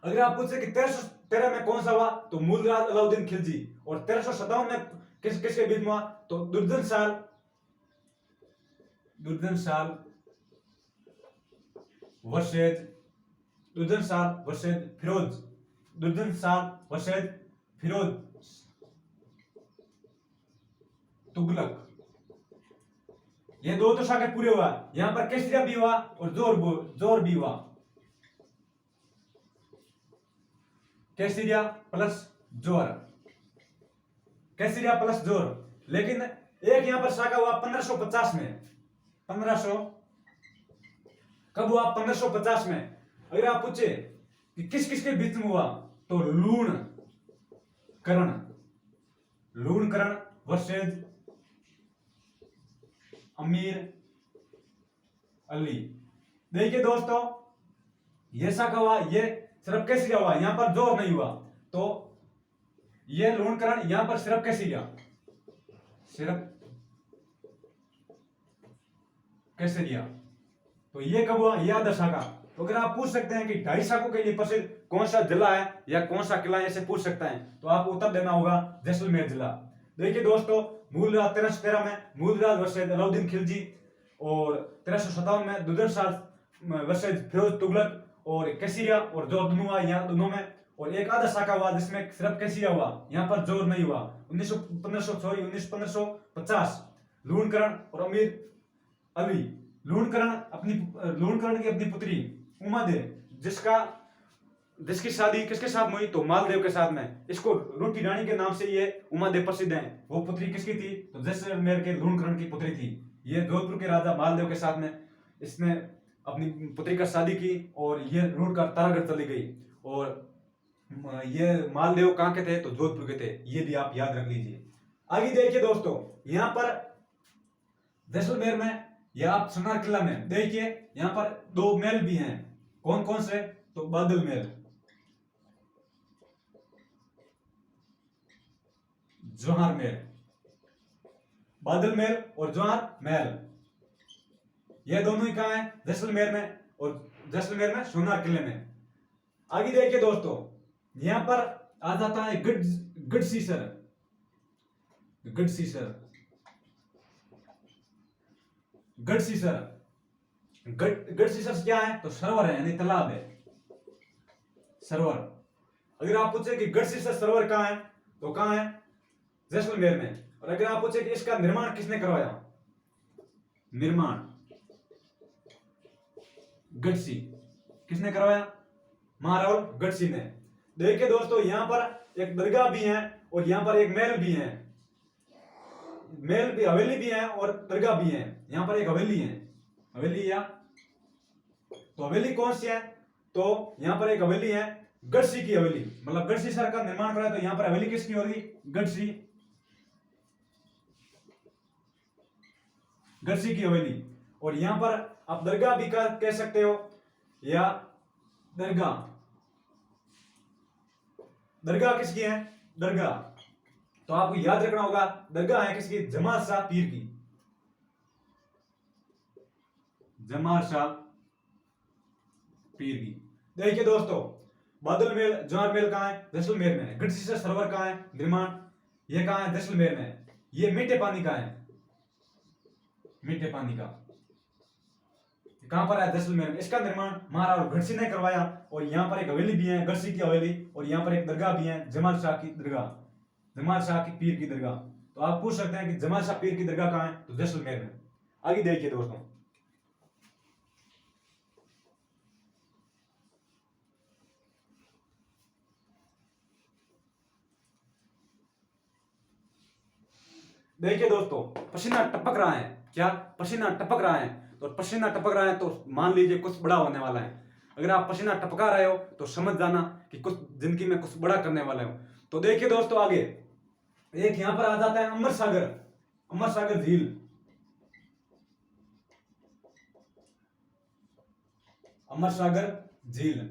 अगर आप पूछे कि 1313 में कौन सा हुआ, तो मूलराज अलाउद्दीन खिलजी। और 1357 में किसके बीच में हुआ, तो दुर्जन शाह वर्सेज फिरोज तुगलक। ये दो तो शाखा पूरे हुआ। यहां पर केसरिया भी हुआ और जोर भी हुआ। केसरिया प्लस जोर। लेकिन एक यहां पर शाखा हुआ 1550 में। 1500 कब हुआ? 1550 में। अगर आप पूछे कि किस किस के बीच में हुआ, तो लूण करण वर्सेज अमीर अली। देखिए दोस्तों, ये शाखा हुआ, ये सिर्फ केसरिया हुआ, यहां पर जोर नहीं हुआ। तो ये लूणकरण, यहां पर सिर्फ केसरिया, तो ये कब हुआ? ये आधा शाखा। तो अगर आप पूछ सकते हैं कि 2.5 शाखों के लिए प्रसिद्ध कौन सा जिला है या कौन सा किला है, ऐसे पूछ सकता है, तो आपको उत्तर देना होगा जैसलमेर जिला। देखिए दोस्तों, मूलराज 1313 में मूलराज वर्सेज अलाउद्दीन खिलजी, और 1357 में दुर्जन शाह वर्सेज फिरोज तुगलक, और केसरिया और जोर दोनों हुआ यहाँ दोनों में। और एक आधा शाखा हुआ जिसमें सिर्फ केसरिया हुआ, यहाँ पर जोर नहीं हुआ। 1550 लूणकरण और अमीर अली। लूणकरण की अपनी पुत्री उमादेव, जिसकी शादी किसके साथ हुई, तो मालदेव के साथ में। इसको रूठी रानी के नाम से ये उमादेव प्रसिद्ध है। वो पुत्री किसकी थी, तो जैसलमेर के लूणकरण की पुत्री थी। ये जोधपुर के राजा मालदेव के साथ में इसने अपनी पुत्री का शादी की, और ये रूठ कर तारागढ़ चली गई। और ये मालदेव कहाँ के थे, तो जोधपुर के थे। ये भी आप याद रख लीजिए। आगे देखिए दोस्तों, यहाँ पर जैसलमेर में या आप सोनार किला में देखिए, यहाँ पर 2 महल भी हैं। कौन कौन से, तो बादल महल, जौहर महल। बादल महल और जौहर महल, ये दोनों ही कहाँ है? जैसलमेर में, और जैसलमेर में सोनार किले में। आगे देखिए दोस्तों, यहां पर आ जाता है गढ़सीसर। गढ़सीसर क्या है, तो सरोवर है, यानी तालाब है, सरोवर। अगर आप पूछे कि गढ़सीसर सरोवर कहाँ है, तो कहाँ है? जैसलमेर में। और अगर आप पूछे कि इसका निर्माण किसने करवाया, गढ़सी किसने करवाया? महाराव गढ़सी ने। देखिए दोस्तों, यहां पर एक दरगाह भी है, और यहां पर एक महल भी है। हवेली भी है और दरगाह भी है। यहां पर एक हवेली है, तो हवेली कौन सी है, तो यहां पर एक हवेली है गढ़सी की हवेली, मतलब गढ़सी सर का निर्माण कराया। तो यहां पर हवेली किसकी होगी? गढ़सी की हवेली। और यहां पर आप दरगाह भी कह सकते हो, या दरगाह किसकी है? तो आपको याद रखना होगा, दरगाह है किसकी? जमाल शाह पीर की। देखिए दोस्तों, बादल महल, जौहर महल कहां है? जैसलमेर में है। गढ़सीसर सरोवर कहां है निर्माण? ये कहां है? जैसलमेर में। ये मीठे पानी का है, कहां पर है? जैसलमेर में। इसका निर्माण महाराव गढ़सी ने करवाया। और यहां पर एक हवेली भी है, गढ़सी की हवेली, और यहां पर एक दरगाह भी है, जमाल शाह की पीर की दरगाह। तो आप पूछ सकते हैं कि जमाल शाह पीर की दरगाह कहां है, तो जैसलमेर में। आगे देखिए दोस्तों, पसीना टपक रहा है। क्या? पसीना टपक रहा है। तो पसीना टपक रहा है, तो मान लीजिए कुछ बड़ा होने वाला है। अगर आप पसीना टपका रहे हो, तो समझ जाना कि कुछ जिंदगी में कुछ बड़ा करने वाले हो। तो देखिए दोस्तों, आगे एक यहां पर आ जाता है अमर सागर झील।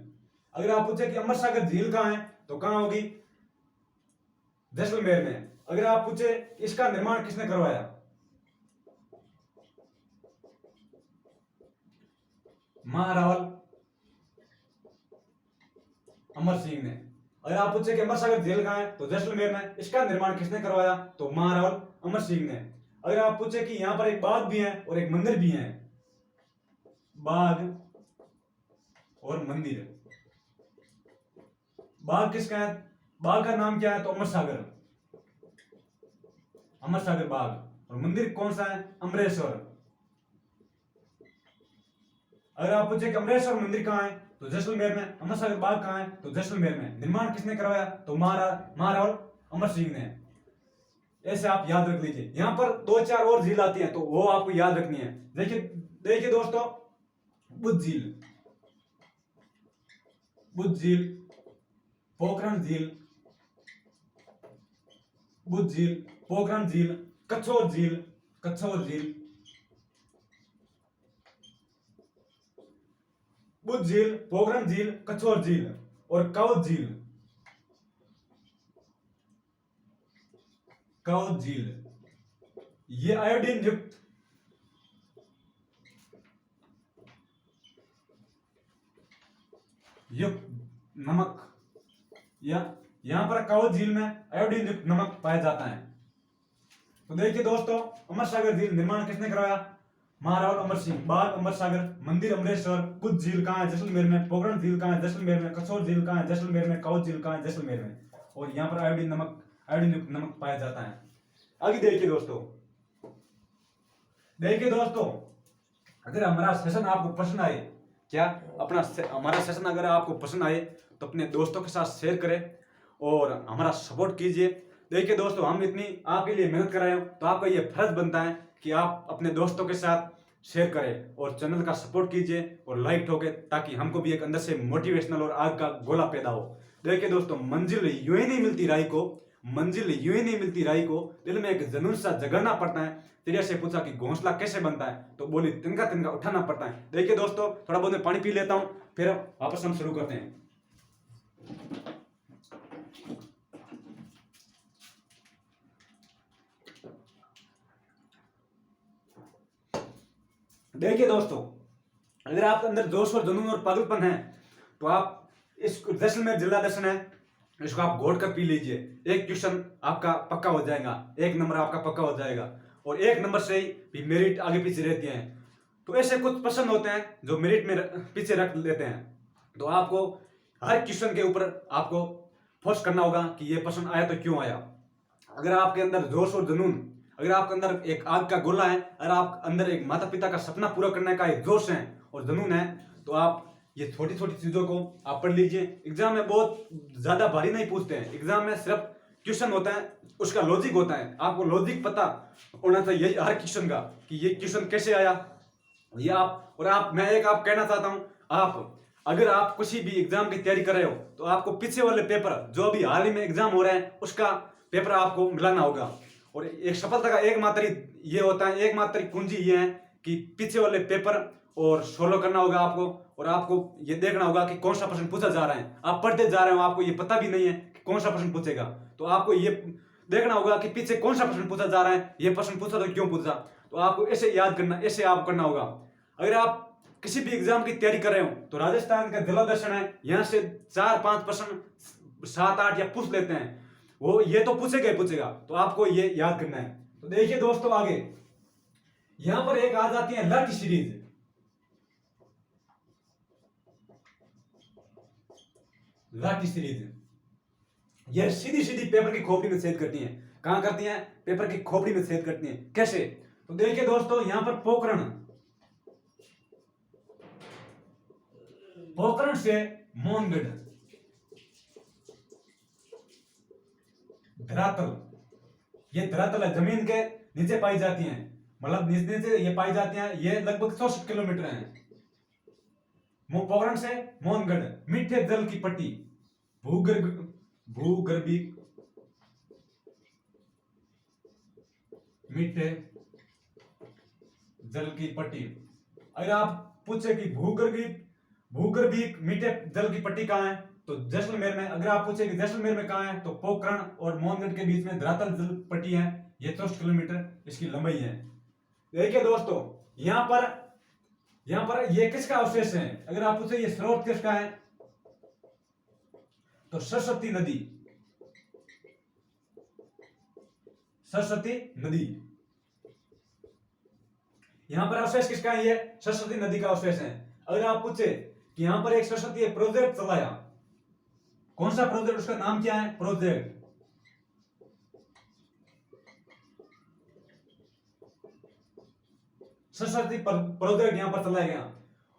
अगर आप पूछे कि अमर सागर झील कहां है, तो कहां होगी? जैसलमेर में। अगर आप पूछे इसका निर्माण किसने करवाया, महारावल अमर सिंह ने। अगर आप पूछे कि अमर सागर झील कहां है, तो जैसलमेर में। इसका निर्माण किसने करवाया, तो महारावल अमर सिंह ने। अगर आप पूछे कि यहां पर एक बाग भी है और एक मंदिर भी है, बाग और मंदिर, बाग किसका है, बाग का नाम क्या है, तो अमर सागर, अमर सागर बाग। और मंदिर कौन सा है, अमरेश्वर। अगर आप पूछे कि अमरेश्वर मंदिर कहां है, तो जैसलमेर में। अमर सागर बाग कहां है, तो जैसलमेर में। निर्माण किसने करवाया, तो महारावल अमर सिंह ने। ऐसे आप याद रख लीजिए। यहां पर दो चार और झील आती हैं, तो वो आपको याद रखनी है। देखिए देखिए दोस्तों, बुद्ध झील, बुद्ध झील, पोखरण झील, बुद्ध झील, पोखरण झील, कछोर झील, कछोर झील, बुद्ध झील, पोखरण झील, कछोर झील और काउद झील, काउद झील। ये आयोडीन युक्त नमक, या यहां पर काउद झील में आयोडीन युक्त नमक पाया जाता है। तो देखिए दोस्तों, अमर सागर झील निर्माण किसने करवाया, महारावल अमर सिंह। बाग अमर सागर, मंदिर अमरेश्वर, बुद्ध झील कहां है, जैसलमेर में। पोखरण झील कहां है, जैसलमेर में। कछोर झील कहां है, जैसलमेर में। काउद झील कहां है, जैसलमेर में। और यहाँ पर आयोडीन युक्त नमक पाया जाता है। आगे देखिए दोस्तों, देखिए दोस्तों, अगर हमारा सेशन आपको पसंद आए, क्या हमारा सेशन अगर आपको पसंद आए, तो अपने दोस्तों के साथ शेयर करें और हमारा सपोर्ट कीजिए। देखिए दोस्तों, हम इतनी आपके लिए मेहनत कर रहे हो, तो आपका ये फर्ज बनता है कि आप अपने दोस्तों के साथ शेयर करें और चैनल का सपोर्ट कीजिए और लाइक ठोके, ताकि हमको भी एक अंदर से मोटिवेशनल और आग का गोला पैदा हो। देखिए दोस्तों, मंजिल यूं ही नहीं मिलती राही को, मंजिल यूं ही नहीं मिलती राही को, दिल में एक जुनून सा जगाना पड़ता है। तिरिया से पूछा कि घोंसला कैसे बनता है, तो बोली तिनका तिनका उठाना पड़ता है। देखिए दोस्तों, थोड़ा बहुत मैं पानी पी लेता हूं, फिर वापस हम शुरू करते हैं। देखिए दोस्तों, अगर आपके अंदर जोश और जुनून और पागलपन है, तो आप इस जैसलमेर जिला दर्शन है, इसको आप घोट कर पी लीजिए। एक क्वेश्चन आपका पक्का हो जाएगा, एक नंबर आपका पक्का हो जाएगा, और एक नंबर से ही भी मेरिट आगे पीछे रहती है। तो ऐसे कुछ प्रश्न होते हैं जो मेरिट में पीछे रख लेते हैं। तो आपको हर क्वेश्चन के ऊपर आपको फोर्स करना होगा कि ये प्रश्न आया तो क्यों आया। अगर आपके अंदर जोश और जुनून, अगर आपके अंदर एक आग का गोला है, अगर आप अंदर एक माता पिता का सपना पूरा करने का एक जोश है और जुनून है, तो आप ये छोटी छोटी चीजों को आप पढ़ लीजिए। एग्जाम में बहुत ज्यादा भारी नहीं पूछते हैं, एग्जाम में सिर्फ क्वेश्चन होता है, उसका लॉजिक होता है। आपको लॉजिक पता होना चाहिए हर क्वेश्चन का, कि ये क्वेश्चन कैसे आया। ये मैं एक आप कहना चाहता हूं, आप अगर आप किसी भी एग्जाम की तैयारी कर रहे हो, तो आपको पीछे वाले पेपर जो अभी हाल ही में एग्जाम हो रहे हैं, उसका पेपर आपको मिलाना होगा। और एक सफलता का एकमात्र ये होता है, एकमात्र कुंजी ये है कि पीछे वाले पेपर और सोल्व करना होगा आपको। और आपको ये देखना होगा कि कौन सा प्रश्न पूछा जा रहा है। आप पढ़ते जा रहे हो, आपको ये पता भी नहीं है कि कौन सा प्रश्न पूछेगा, तो आपको ये देखना होगा कि पीछे कौन सा प्रश्न पूछा जा रहा है, ये प्रश्न पूछा तो क्यों पूछा। तो आपको ऐसे याद करना, ऐसे आप करना होगा। अगर आप किसी भी एग्जाम की तैयारी कर रहे हो, तो राजस्थान का जिला दर्शन है, यहाँ से 4-5 प्रश्न 7-8 या पूछ लेते हैं, वो ये तो पूछेगा ही पूछेगा, तो आपको ये याद करना है। तो देखिए दोस्तों, आगे यहां पर एक आ जाती है लाठी सीरीज। लाठी सीरीज ये सीधी सीधी पेपर की खोपड़ी में छेद करती हैं। कहां करती हैं, पेपर की खोपड़ी में छेद करती हैं। कैसे, तो देखिए दोस्तों, यहां पर पोखरण, पोखरण से मोहनगढ़, धरातल, ये धरातल है, जमीन के नीचे पाई जाती हैं, मतलब नीचे ये पाई जाती हैं। ये लगभग 64 किलोमीटर है। पोखरण से मोहनगढ़, मीठे जल की पट्टी, भूगर्भिक मीठे जल की पट्टी। अगर आप पूछे कि भूगर्भिक मीठे जल की पट्टी कहां है, तो जैसलमेर में, अगर आप पूछे कि जैसलमेर में कहाँ है, तो पोखरण और मोहनगढ़ के बीच में धरातल जल पट्टी है, ये 64 किलोमीटर इसकी लंबाई है। देखिए दोस्तों, यहाँ पर ये किसका अवशेष है, अगर आप पूछे ये स्रोत किसका है, तो सरस्वती नदी, सरस्वती नदी। यहां पर अवशेष किसका है, ये सरस्वती नदी का अवशेष है। अगर आप पूछे कि यहां पर एक सरस्वती प्रोजेक्ट चलाया, कौन सा प्रोजेक्ट, उसका नाम क्या है, प्रोजेक्ट सरस्वती प्रोजेक्ट यहां पर चलाया गया।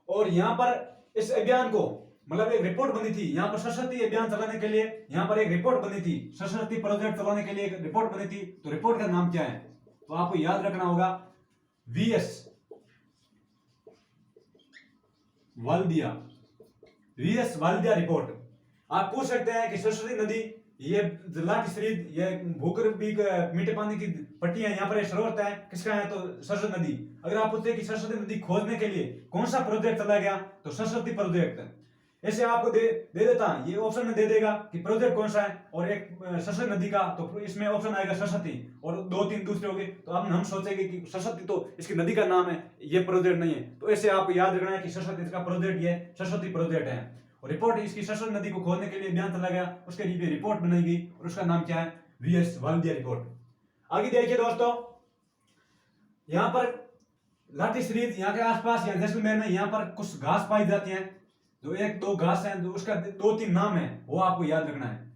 और यहां पर इस अभियान को, मतलब एक रिपोर्ट बनी थी यहां पर सरस्वती अभियान चलाने के लिए, यहां पर एक रिपोर्ट बनी थी, सरस्वती प्रोजेक्ट चलाने के लिए एक रिपोर्ट बनी थी। तो रिपोर्ट का नाम क्या है, तो आपको याद रखना होगा वीएस वाल्दिया, वीएस वाल्दिया रिपोर्ट। आप पूछ सकते हैं कि सरस्वती नदी, ये लाठी सरीद, ये भूगर्भिक मीठे पानी की पट्टियां, यहाँ पर स्रोत है किसका है, तो सरस्वती नदी। अगर आप पूछते हैं कि सरस्वती नदी खोजने के लिए कौन सा प्रोजेक्ट चलाया गया, तो सरस्वती प्रोजेक्ट। ऐसे आपको दे देता, ये ऑप्शन में दे देगा कि प्रोजेक्ट कौन सा है, और एक सरस्वती नदी का, तो इसमें ऑप्शन आएगा सरस्वती, और 2-3 दूसरे होंगे। तो अब हम सोचेंगे कि सरस्वती तो इसकी नदी का नाम है, ये प्रोजेक्ट नहीं है। तो ऐसे आपको याद रखना है कि सरस्वती इसका प्रोजेक्ट, ये सरस्वती प्रोजेक्ट है। और रिपोर्ट इसकी सरस्वती नदी को खोदने के लिए अभियान चलाया गया, उसके लिए रिपोर्ट बनाई गई, और उसका नाम क्या है, वीएस वाल्दिया रिपोर्ट। आगे देखिए दोस्तों, यहाँ पर लाठी सरीद, यहाँ के आसपास, यहाँ जैसलमेर में, यहाँ पर कुछ घास पाई जाती है, जो 1-2 घास है, जो उसका 2-3 नाम है, वो आपको याद रखना है।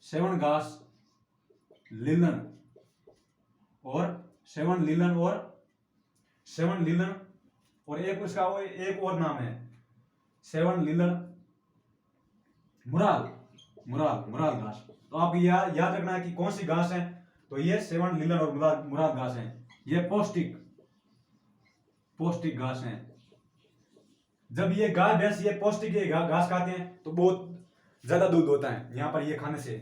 सेवन घास, लीलन और एक उसका एक और नाम है, सेवन लीलन मुराल घास। तो आप याद रखना है कि कौन सी घास है, तो ये सेवन लीलन और मुराल घास है। ये पौष्टिक घास है। जब ये गाय भैंस ये पौष्टिक घास खाते हैं, तो बहुत ज्यादा दूध होता है यहाँ पर ये खाने से।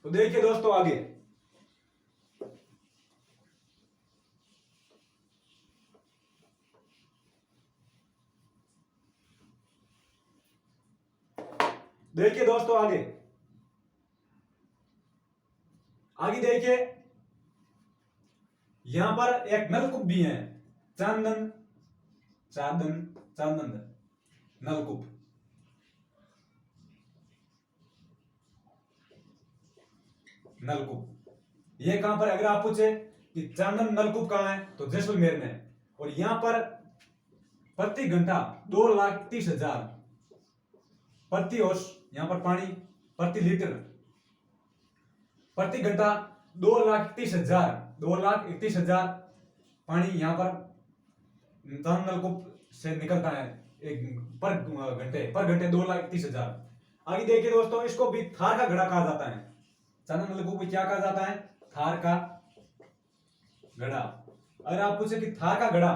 तो देखिए दोस्तों, आगे देखिए दोस्तों, आगे देखिए, यहां पर एक नलकूप भी है, चांदन नलकूप। ये कहां पर, अगर आप पूछे कि चांदन नलकूप कहां है, तो जैसलमेर में। और यहां पर प्रति घंटा 2,30,000 प्रति होश यहां पर पानी, प्रति लीटर, प्रति घंटा 2,31,000 पानी यहां पर चांदन नलकूप से निकलता है, एक पर घंटे 2,31,000। आगे देखिए दोस्तों, इसको भी थार का घड़ा कहा जाता है। चांदन नलकूप को क्या कहा जाता है, थार का घड़ा। अगर आप पूछे कि थार का घड़ा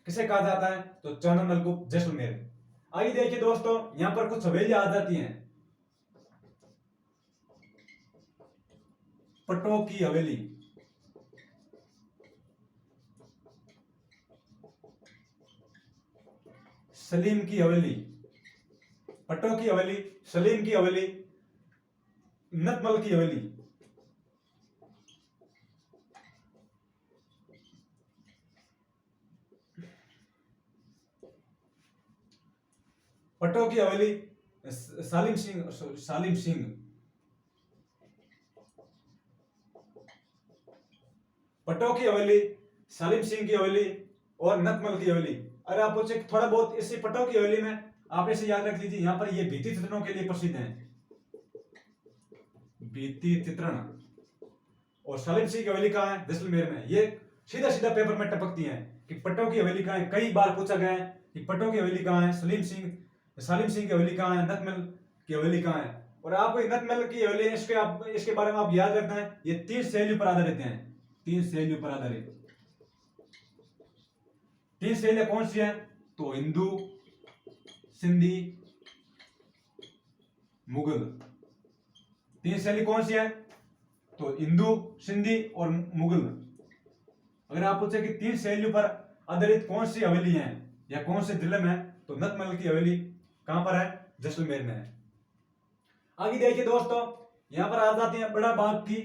किसे कहा जाता है, तो चांदन नलकूप, जैसलमेर। आगे देखिए दोस्तों, यहां पर कुछ हवेलियां आ जाती हैं। पट्टों की हवेली, सलीम की हवेली, पट्टों की हवेली, सलीम की हवेली, नतमल की हवेली। पट्टों की हवेली, सालिम सिंह, पट्टों की हवेली, सालिम सिंह की हवेली और नतमल की हवेली। अगर आप पूछे थोड़ा बहुत इसी पट्टों की हवेली में, आप ऐसे याद रख लीजिए, यहां पर ये भित्ति चित्रणों के लिए प्रसिद्ध है, भित्ति चित्रण। और सालिम सिंह की हवेली कहां है, जैसलमेर में। ये सीधा सीधा पेपर में टपकती है कि पट्टों की हवेली कहां है। कई बार पूछा गया है कि पट्टों की हवेली कहां है, सालिम सिंह की हवेली कहां है, नतमल की हवेली कहां है। और आपको नतमल की हवेली, इसके बारे में आप याद रखना है, ये 3 शैलियों पर आधारित हैं, 3 शैलियों पर आधारित। 3 शैलियां कौन सी हैं, तो हिंदू, सिंधी, मुगल। 3 शैली कौन सी है, तो हिंदू, सिंधी और मुगल। अगर आप पूछे कि 3 शैलियों पर आधारित कौन सी हवेली है या कौन से जिले में, तो नतमल की हवेली कहां पर है? जैसलमेर में है। आगे देखिए दोस्तों, यहां पर आ जाते हैं बड़ा बाग की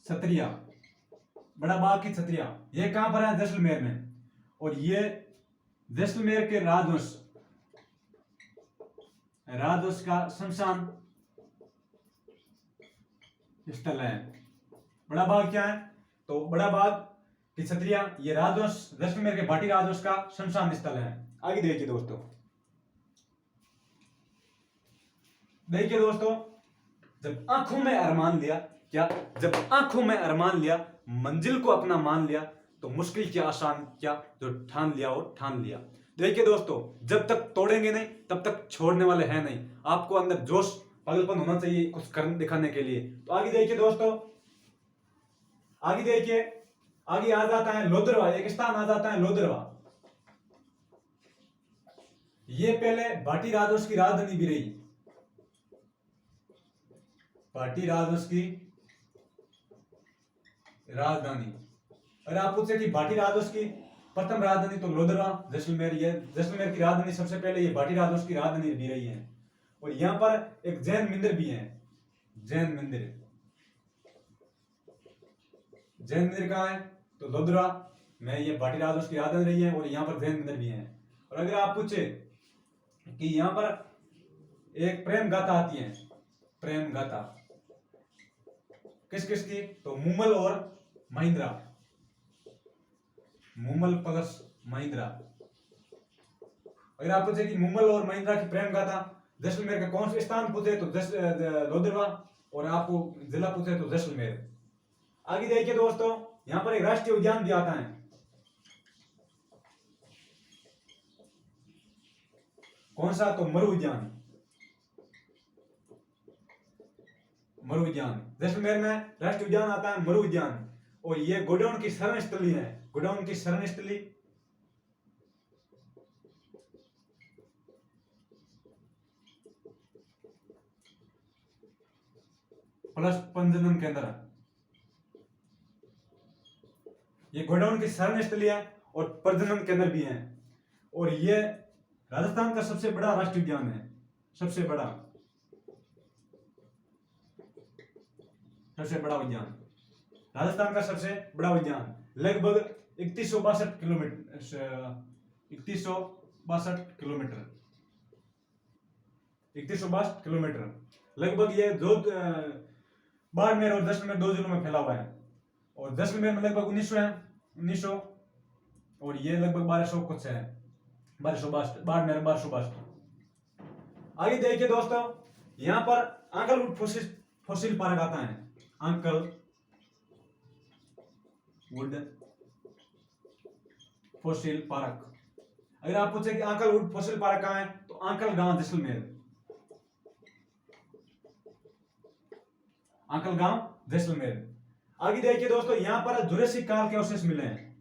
छतरिया। बड़ा बाग की छतरिया ये कहां पर है? जैसलमेर में। और ये जैसलमेर के राजवंश का शमशान स्थल है। बड़ा बाग क्या है? तो बड़ा बाग की छतरिया ये राजवंश, जैसलमेर के भाटी राजवंश का शमशान स्थल है। आगे देखिए दोस्तों, देखिए दोस्तों, जब आंखों में अरमान लिया, क्या? जब आंखों में अरमान लिया, मंजिल को अपना मान लिया, तो मुश्किल क्या आसान क्या, जो ठान लिया वो ठान लिया। देखिए दोस्तों, जब तक तोड़ेंगे नहीं तब तक छोड़ने वाले हैं नहीं। आपको अंदर जोश पागलपन होना चाहिए कुछ कर दिखाने के लिए। तो आगे देखिए दोस्तों, आगे देखिए, आगे आ जाता है लोदरवा। एक स्थान आ जाता है लोदरवा। ये पहले भाटी राजवंश की राजधानी भी रही। भाटी राजवंश की राजधानी। अगर आप पूछे कि भाटी राजवंश की प्रथम राजधानी, तो लोदरवा जैसलमेर। ये जैसलमेर की राजधानी सबसे पहले ये भाटी राजवंश की राजधानी भी रही है। और यहां पर एक जैन मंदिर भी है। जैन मंदिर, जैन मंदिर कहाँ है? तो लोदरवा में ये भाटी राजवंश की राजधानी रही है, और यहाँ पर जैन मंदिर भी है। और अगर आप पूछे कि यहाँ पर एक प्रेम गाथा आती है, प्रेम गाथा किस किस की? तो मुमल और महिंद्रा, मुमल प्लस महिंद्रा। अगर आप पूछे कि मुमल और महिंद्रा की प्रेम गाथा जैसलमेर का कौन सा स्थान पूछे, तो लोदरवा। और आपको जिला पूछे तो जैसलमेर। आगे देखिए दोस्तों, यहां पर एक राष्ट्रीय उद्यान भी आता है। कौन सा? तो मरु उद्यान। मरु उद्यान जैसलमेर में राष्ट्रीय उद्यान आता है, मरु उद्यान। और ये गोडाउन की शरण स्थली है। गोडाउन की शरण स्थली प्लस प्रजनन केंद्र। ये गोडाउन की शरण स्थली है और प्रजनन केंद्र भी है। और ये राजस्थान का सबसे बड़ा राष्ट्रीय उद्यान है। सबसे बड़ा उद्यान, राजस्थान का सबसे बड़ा उद्यान। लगभग 3162 किलोमीटर, 3162 किलोमीटर लगभग। ये जो बाड़मेर और जैसलमेर दो जिलों में फैला हुआ है। और जैसलमेर में लगभग 1900 और ये लगभग 1200 कुछ है, 1262, बाड़मेर 1262। आगे देखिए दोस्तों, यहां पर अंकलवुड फॉसिल पार्क आता है। अंकलवुड फॉसिल पार्क। अगर आप पूछे कि अंकलवुड फॉसिल पार्क कहां है, तो अंकल गांव जैसलमेर। अंकल गांव जैसलमेर। आगे देखिए दोस्तों, यहां पर जुरासिक काल के अवशेष मिले हैं।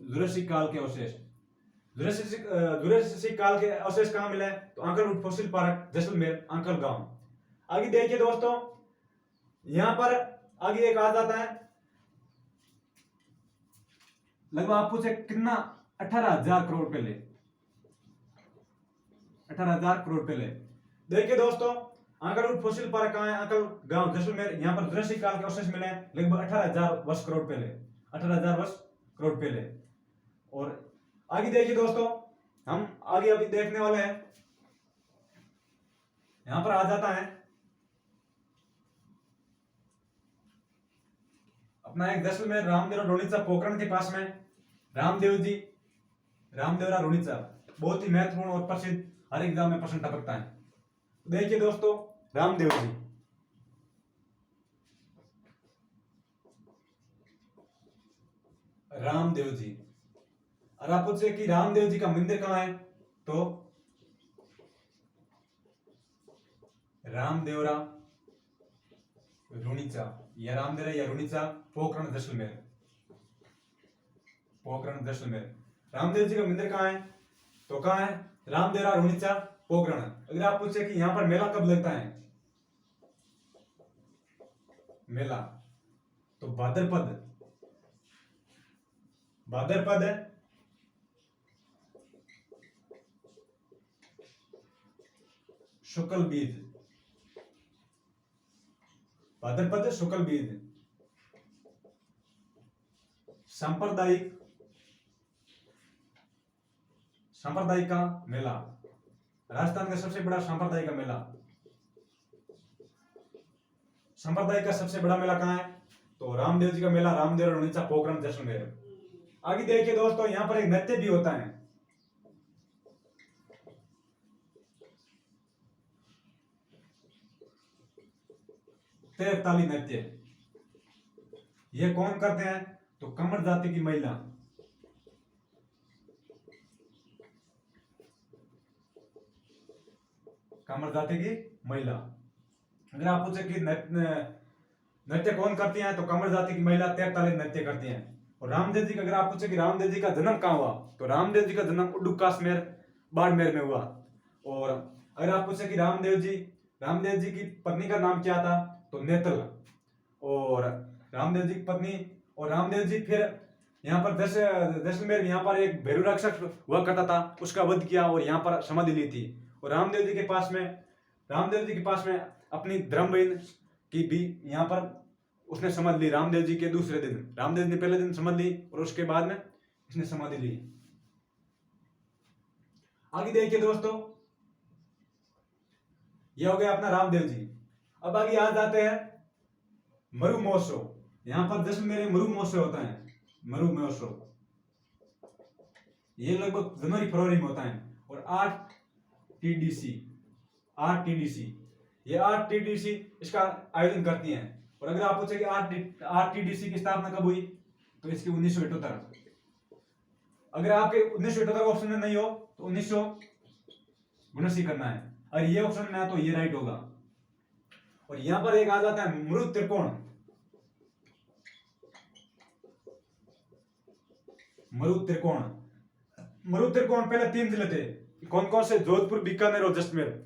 जुरासिक काल के अवशेष, जुरासिक काल के अवशेष कहां मिले? तो अंकलवुड फॉसिल पार्क जैसलमेर, अंकल गांव। आगे देखिए दोस्तों, यहां पर आगे एक आ जाता है, लगभग आप पूछे कितना? 18,000 करोड़ पहले। 18,000 करोड़ पहले। देखिए दोस्तों, अंकलवुड फॉसिल पार्क कहां है? अंकल गांव जैसलमेर। यहां पर जुरासिक काल के अवशेष मिले हैं लगभग 18,000 वर्ष करोड़ पहले। 18,000 वर्ष करोड़ पहले। और आगे देखिए दोस्तों, हम आगे अभी देखने वाले हैं, यहां पर आ जाता है अपना एक जैसलमेर रामदेवरा रोनिचा पोखरण के पास में रामदेवरा रोनिचा बहुत ही महत्वपूर्ण और प्रसिद्ध, हर एग्जाम में प्रश्न टपकता है। देखिए दोस्तों, रामदेव जी, रामदेव जी। और आप पूछे कि रामदेव जी का मंदिर कहां है, तो रामदेवरा रुणीचा, या रामदेवरा या रुणीचा पोखरण जैसलमेर। पोखरण जैसलमेर। रामदेव जी का मंदिर कहां है, तो कहां है? रामदेवरा रुणीचा पोखरण। अगर आप पूछे कि यहां पर मेला कब लगता है, मेला। तो भाद्रपद, भाद्रपद शुक्ल बीज, भाद्रपद शुक्ल बीज। सांप्रदायिक, सांप्रदायिक का मेला, राजस्थान का सबसे बड़ा सांप्रदायिक का मेला। सांप्रदायिक का सबसे बड़ा मेला कहाँ है? तो रामदेव जी का मेला, रामदेव रुणीचा पोखरण जैसलमेर। आगे देखिए दोस्तों, यहाँ पर एक नृत्य भी होता है। तेरताली नृत्य। ये कौन करते हैं? तो कमर जाति की महिला। कमर जाति की महिला। अगर आप पूछे कि नृत्य कौन करती हैं, तो कमर जाति की महिला 43 नृत्य करती हैं। और रामदेव जी का अगर आप पूछे कि रामदेव जी का जन्म कहाँ हुआ, तो रामदेव जी का जन्म उडुकाश्मेर बाड़मेर में हुआ। और अगर आप पूछे कि रामदेव जी की पत्नी का नाम क्या था, तो नेतल। और रामदेव जी की पत्नी, और रामदेव जी फिर यहाँ पर जैसलमेर यहाँ पर एक भैरू राक्षस हुआ करता था, उसका वध किया और यहाँ पर समाधि ली थी। और रामदेव जी के पास में अपनी धर्म बहन की भी यहाँ पर उसने समाधि ली। रामदेव जी के दूसरे दिन, रामदेव जी ने पहले दिन समाधि ली और उसके बाद में इसने समाधि ली। आगे देखिए दोस्तों, ये हो गया अपना रामदेव जी। अब आगे आ जाते हैं मरु महोत्सव। यहाँ पर जैसलमेर में मरु महोत्सव होता है। मरु महोत्सव ये लगभग जनवरी फरवरी में होता है। और आरटीडीसी ये आरटीडीसी इसका आयोजन करती हैं। और अगर आप पूछे कि आरटीडीसी की स्थापना कब हुई, तो इसकी 1978। अगर आपके 1978 ऑप्शन में नहीं हो तो 1979 करना है। और ये ऑप्शन में है तो ये राइट होगा। और यहां पर एक आ जाता है मरु त्रिकोण। मरु त्रिकोण पहले 3 जिले थे। कौन कौन से? जोधपुर, बीकानेर और जैसलमेर।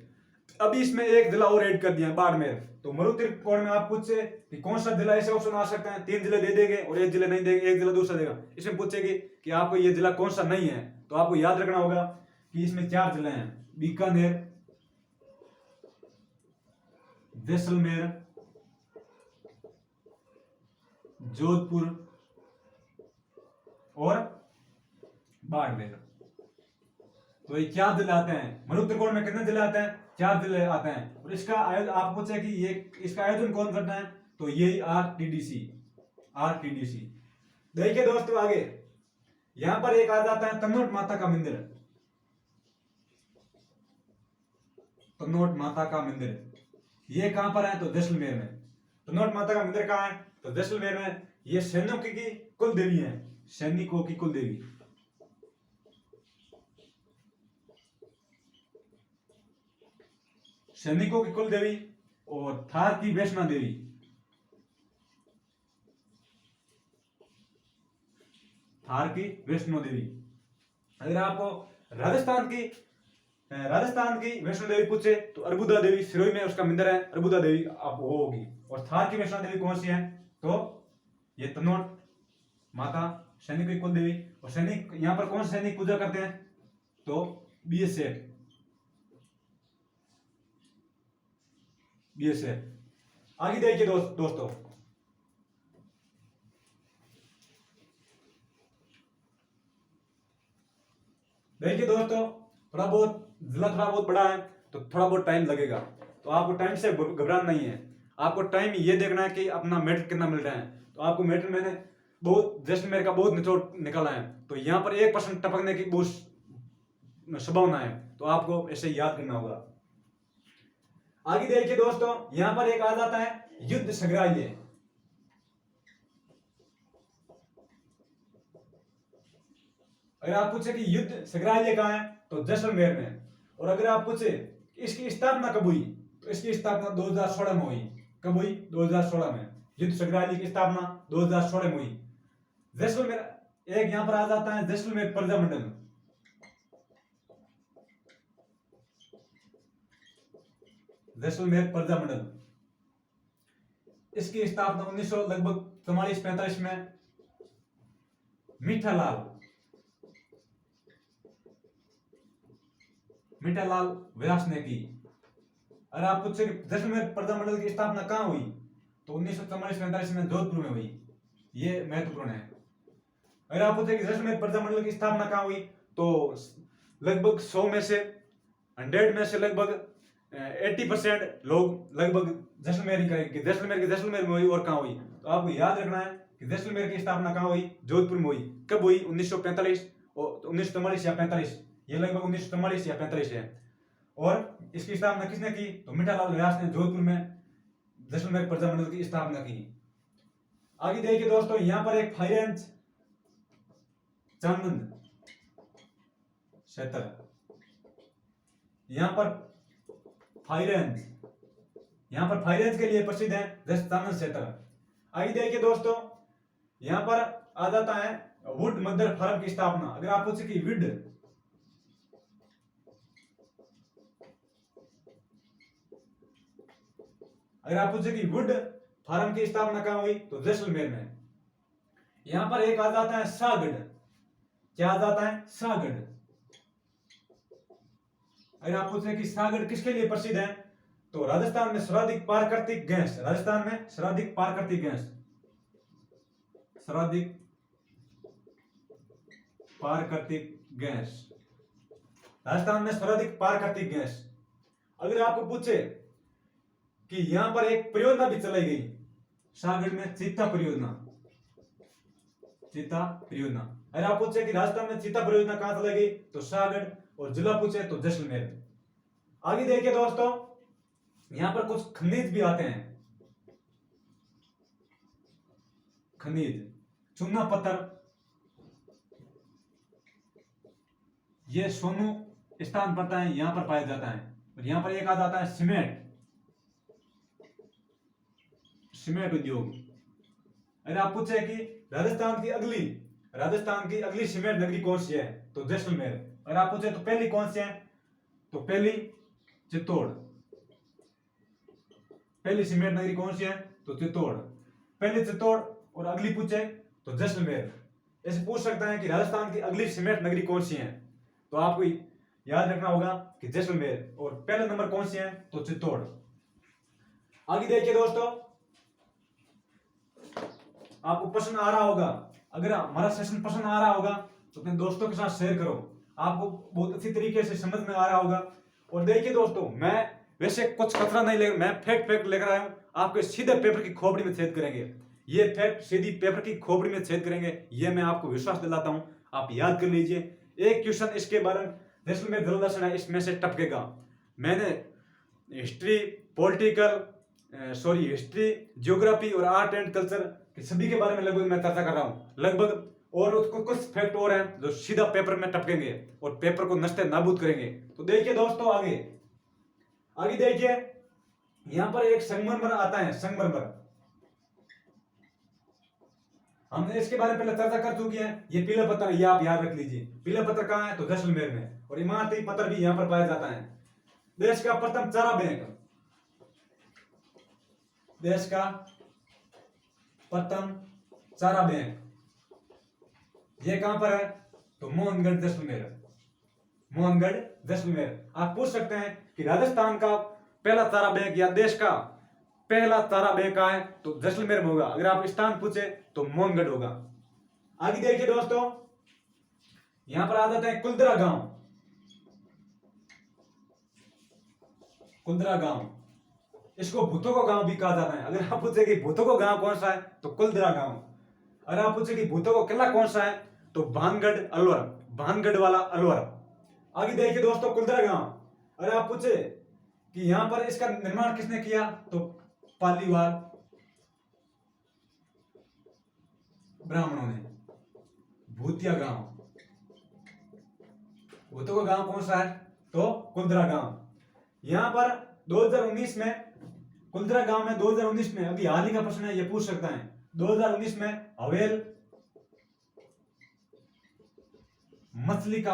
अभी इसमें एक जिला और ऐड कर दिया, बाड़मेर। तो मरु त्रिकोण में आप पूछे कि कौन सा जिला, ऐसे ऑप्शन आ सकते हैं। 3 जिले दे देंगे और एक जिला नहीं देंगे, एक जिला दूसरा देगा। इसमें पूछेगी कि आपको ये जिला कौन सा नहीं है, तो आपको याद रखना होगा कि इसमें 4 जिले हैं: बीकानेर, जैसलमेर, जोधपुर और बाड़मेर। तो ये 4 जिले आते हैं। मरु त्रिकोण में कितने जिले आते हैं? 4 जिले आते हैं। और इसका आयोजन आप पूछे कि ये इसका आयोजन कौन करता है, तो यही आरटीडीसी। देखिए दोस्तों, आगे यहां पर एक आ जाता है तनोट माता का मंदिर। तनोट माता का मंदिर ये कहां पर है? तो जैसलमेर में। तनोट माता का मंदिर कहां है? तो जैसलमेर में। ये सैनिकों की कुल देवी है, सैनिकों की कुल देवी। सैनिकों की कुल देवी और थार की वैष्णो देवी। थार की वैष्णो देवी। अगर आपको राजस्थान की वैष्णो देवी पूछे, तो अर्बुदा देवी सिरोही में उसका मंदिर है, अर्बुदा देवी आप वो होगी। और थार की वैष्णो देवी कौन सी है? तो ये तनोट माता, सैनिक की कुल देवी। और सैनिक यहाँ पर कौन से सैनिक पूजा करते हैं? तो बीएसएफ। आगे देखिए दोस्तों, थोड़ा बहुत जिला थोड़ा बहुत बड़ा है, तो थोड़ा बहुत टाइम लगेगा। तो आपको टाइम से घबराना नहीं है। आपको टाइम ये देखना है कि अपना मेरिट कितना मिल रहा है। तो आपको मेरिट मैंने बहुत जैसलमेर का बहुत निचोड़ निकाला है। तो यहाँ पर 1% टपकने की बहुत संभावना है। तो आपको ऐसे याद करना होगा। आगे देखिए दोस्तों, यहां पर एक आ जाता है युद्ध संग्रहालय। अगर आप पूछे कि युद्ध संग्रहालय कहां है, तो जैसलमेर में। और अगर आप पूछे इसकी स्थापना कब हुई, तो इसकी स्थापना 2016 में हुई। कब हुई? 2016 में। युद्ध संग्रहालय की स्थापना 2016 में हुई। जैसलमेर एक यहां पर आ जाता है जैसलमेर प्रजामंडल। जैसलमेर प्रजामंडल इसकी स्थापना 1900 लगभग 44-45 में मीठालाल व्यास ने की। अगर आप पूछे कि जैसलमेर प्रजामंडल की स्थापना कहाँ हुई, तो 1944-45 में जोधपुर में हुई। ये महत्वपूर्ण है। अगर आप पूछे कि जैसलमेर प्रजामंडल की स्थापना कहाँ हुई, तो लगभग 100 में से 100 में से लगभग 80% लोग लगभग जैसलमेर ही कहेंगे, जैसलमेर में हुई और कहाँ हुई। तो आपको याद रखना है कि जैसलमेर की स्थापना कहाँ हुई, जोधपुर में हुई। कब हुई? 1945 और 1944 या 45, ये लगभग 1944 या 45 है। और इसकी स्थापना किसने की? तो मीठालाल व्यास ने जोधपुर में जैसलमेर प्रजामंडल की स्थापना की। आगे देखिए दोस्तों, यहाँ पर एक फायरेंज चानंद क्षेत्र, यहाँ पर फायरेंज के लिए प्रसिद्ध है चानंद क्षेत्र। आगे देखिए दोस्तों, यहाँ पर आ जाता है वुड मदर फार्म की स्थापना। अगर आप पूछे कि वुड, अगर आप पूछे कि वुड फार्म की स्थापना कहाँ हुई, तो जैसलमेर में। यहां पर एक आ जाता है सागड़। क्या आ जाता है? सागड़। अगर आप पूछे कि सागड़ किसके लिए प्रसिद्ध है, तो राजस्थान में सर्वाधिक प्राकृतिक गैस, राजस्थान में सर्वाधिक प्राकृतिक गैस, राजस्थान में सर्वाधिक प्राकृतिक गैस। अगर आपको पूछे कि यहां पर एक परियोजना भी चलाई गई सागड़ में, चीता परियोजना। अगर आप पूछे कि राजस्थान में चीता परियोजना कहां चलाई गई, तो सागड़, और जिला पूछे तो जैसलमेर। आगे देखिए दोस्तों, यहां पर कुछ खनिज भी आते हैं। खनिज, चूना पत्थर, ये सोनू स्थान पड़ता है, यहां पर पाया जाता है। और यहां पर एक आ जाता है सीमेंट उद्योग। अगर आप पूछे कि राजस्थान की अगली सीमेंट नगरी कौन सी है, तो जैसलमेर। अगर आप पूछे तो पहली कौन सी है, तो पहली चित्तौड़। पहली सीमेंट नगरी कौन सी है, तो चित्तौड़। पहली चित्तौड़ और अगली पूछे तो जैसलमेर। ऐसे पूछ सकता है कि राजस्थान की अगली सीमेंट नगरी कौन सी है, तो आपको याद रखना होगा कि जैसलमेर। और पहला नंबर कौन सी है, तो चित्तौड़। आगे देखिए दोस्तों, आपको पसंद आ रहा होगा, अगर हमारा सेशन पसंद आ रहा होगा तो अपने दोस्तों के साथ शेयर करो, आपको बहुत अच्छी तरीके से समझ में आ रहा होगा। और देखिए दोस्तों, मैं वैसे कुछ खतरा नहीं लेकर, मैं फैक्ट लेकर आया हूं, आपके सीधे पेपर की खोपड़ी में छेद करेंगे। ये फैक्ट सीधी पेपर की खोपड़ी में छेद करेंगे, ये मैं आपको विश्वास दिलाता हूं। आप याद कर लीजिए, एक क्वेश्चन इसके बारे में जैसलमेर जिला दर्शन है, इसमें से टपकेगा। मैंने हिस्ट्री, हिस्ट्री, ज्योग्राफी और आर्ट एंड कल्चर सभी के बारे में लगभग मैं चर्चा कर रहा हूं लगभग। और उसको कुछ फैक्ट और हैं जो सीधा पेपर में टपकेंगे और पेपर को नष्ट नाबूद करेंगे। तो देखिए दोस्तों, आगे देखिए, यहां पर एक संगमरमर आता है, संगमरमर। हमने इसके बारे में पहले चर्चा कर चुकी है। ये पीला पत्थर, ये आप याद रख लीजिए। पीला पत्थर कहां है, तो जैसलमेर में। और इमारती पत्थर भी यहां पर पाया जाता है। देश का प्रथम चारा बैंक, ये कहां पर है, तो मोहनगढ़ जैसलमेर। आप पूछ सकते हैं कि राजस्थान का पहला चारा बैंक या देश का पहला चारा बैंक कहां है, तो जैसलमेर में होगा। अगर आप स्थान पूछे तो मोहनगढ़ होगा। आगे देखिए दोस्तों, यहां पर आ जाते हैं कुलदरा गांव। इसको भूतों का गांव भी कहा जाता है। अगर आप पूछे कि भूतों का गांव कौन सा है, तो कुलदरा गांव। अगर आप पूछे कि भूतों का किला कौन सा है, तो भानगढ़ वाला अलवर। आगे देखिए दोस्तों, कुलदरा गांव। अगर आप पूछे कि यहां पर इसका निर्माण किसने किया, तो पालीवाल ब्राह्मणों ने। भूतिया गांव, भूतों का गांव कौन सा है, तो कुलदरा गांव। यहां पर 2019 में कुलदरा गांव में 2019 में, अभी हाल ही का प्रश्न है, ये पूछ सकता है, 2019 में हवेल मछली का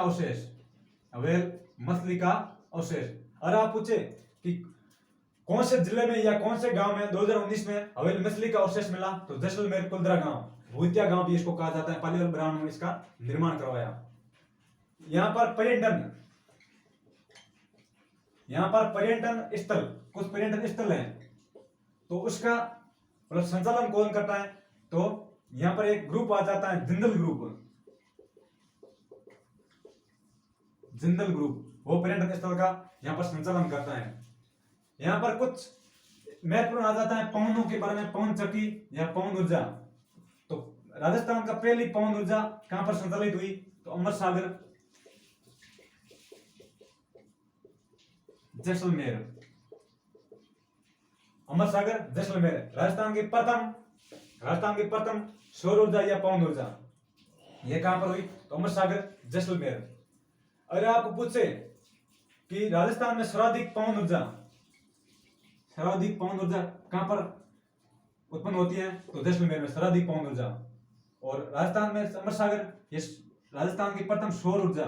अवशेष। और आप पूछे कि कौन से जिले में या कौन से गांव में 2019 में हवेली मछली का अवशेष मिला? तो जैसलमेर कुलदरा गांव, भूतिया गांव भी इसको कहा जाता है। पालीवाल ब्राह्मणों ने इसका निर्माण करवाया। यहाँ पर पर्यटन स्थल, कुछ पर्यटन स्थल हैं, तो उसका मतलब संचालन कौन करता है? तो यहाँ पर एक ग्रुप आ जाता है, जिंदल ग्रुप, वो पर्यटन स्थल का यहाँ पर संचालन करता है। यहाँ पर कुछ महत्वपूर्ण आ जाता है पवनों के बारे में, पवन चक्की या पवन ऊर्जा। तो राजस्थान का पहली पवन ऊर्जा कहां पर संचालित हुई? तो अमर सागर, जैसलमेर। अमर सागर, जैसलमेर राजस्थान की प्रथम सौर ऊर्जा या पवन ऊर्जा, यह कहां पर हुई? तो अमर सागर, जैसलमेर। अगर आपको पूछे कि राजस्थान में सर्वाधिक पवन ऊर्जा कहां पर उत्पन्न होती है? तो जैसलमेर में सर्वाधिक पवन ऊर्जा। और राजस्थान में अमर सागर, ये राजस्थान की प्रथम सौर ऊर्जा,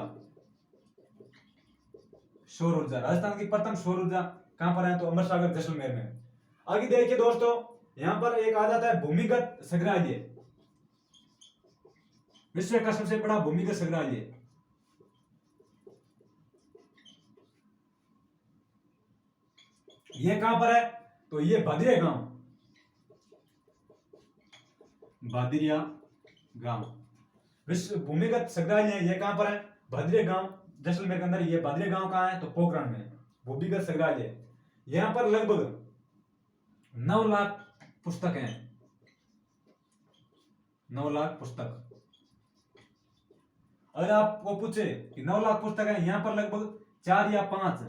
राजस्थान की प्रथम सौर ऊर्जा कहां पर है? तो अमर सागर, जैसलमेर में। आगे देखिए दोस्तों, यहां पर एक आ जाता है भूमिगत संग्रहालय, विश्व का सबसे बड़ा भूमिगत संग्रहालय। ये कहां पर है? तो ये भादिया गांव विश्व भूमिगत संग्रहालय, ये कहां पर है? भादिया गांव, जैसलमेर के अंदर। ये भादिया गांव कहां है? तो पोखरण में भूमिगत संग्रहालय। यहां पर लगभग 9 लाख पुस्तक हैं, 9 लाख पुस्तक। अगर आप वो पूछे कि 9 लाख पुस्तक है, यहां पर लगभग 4 या 5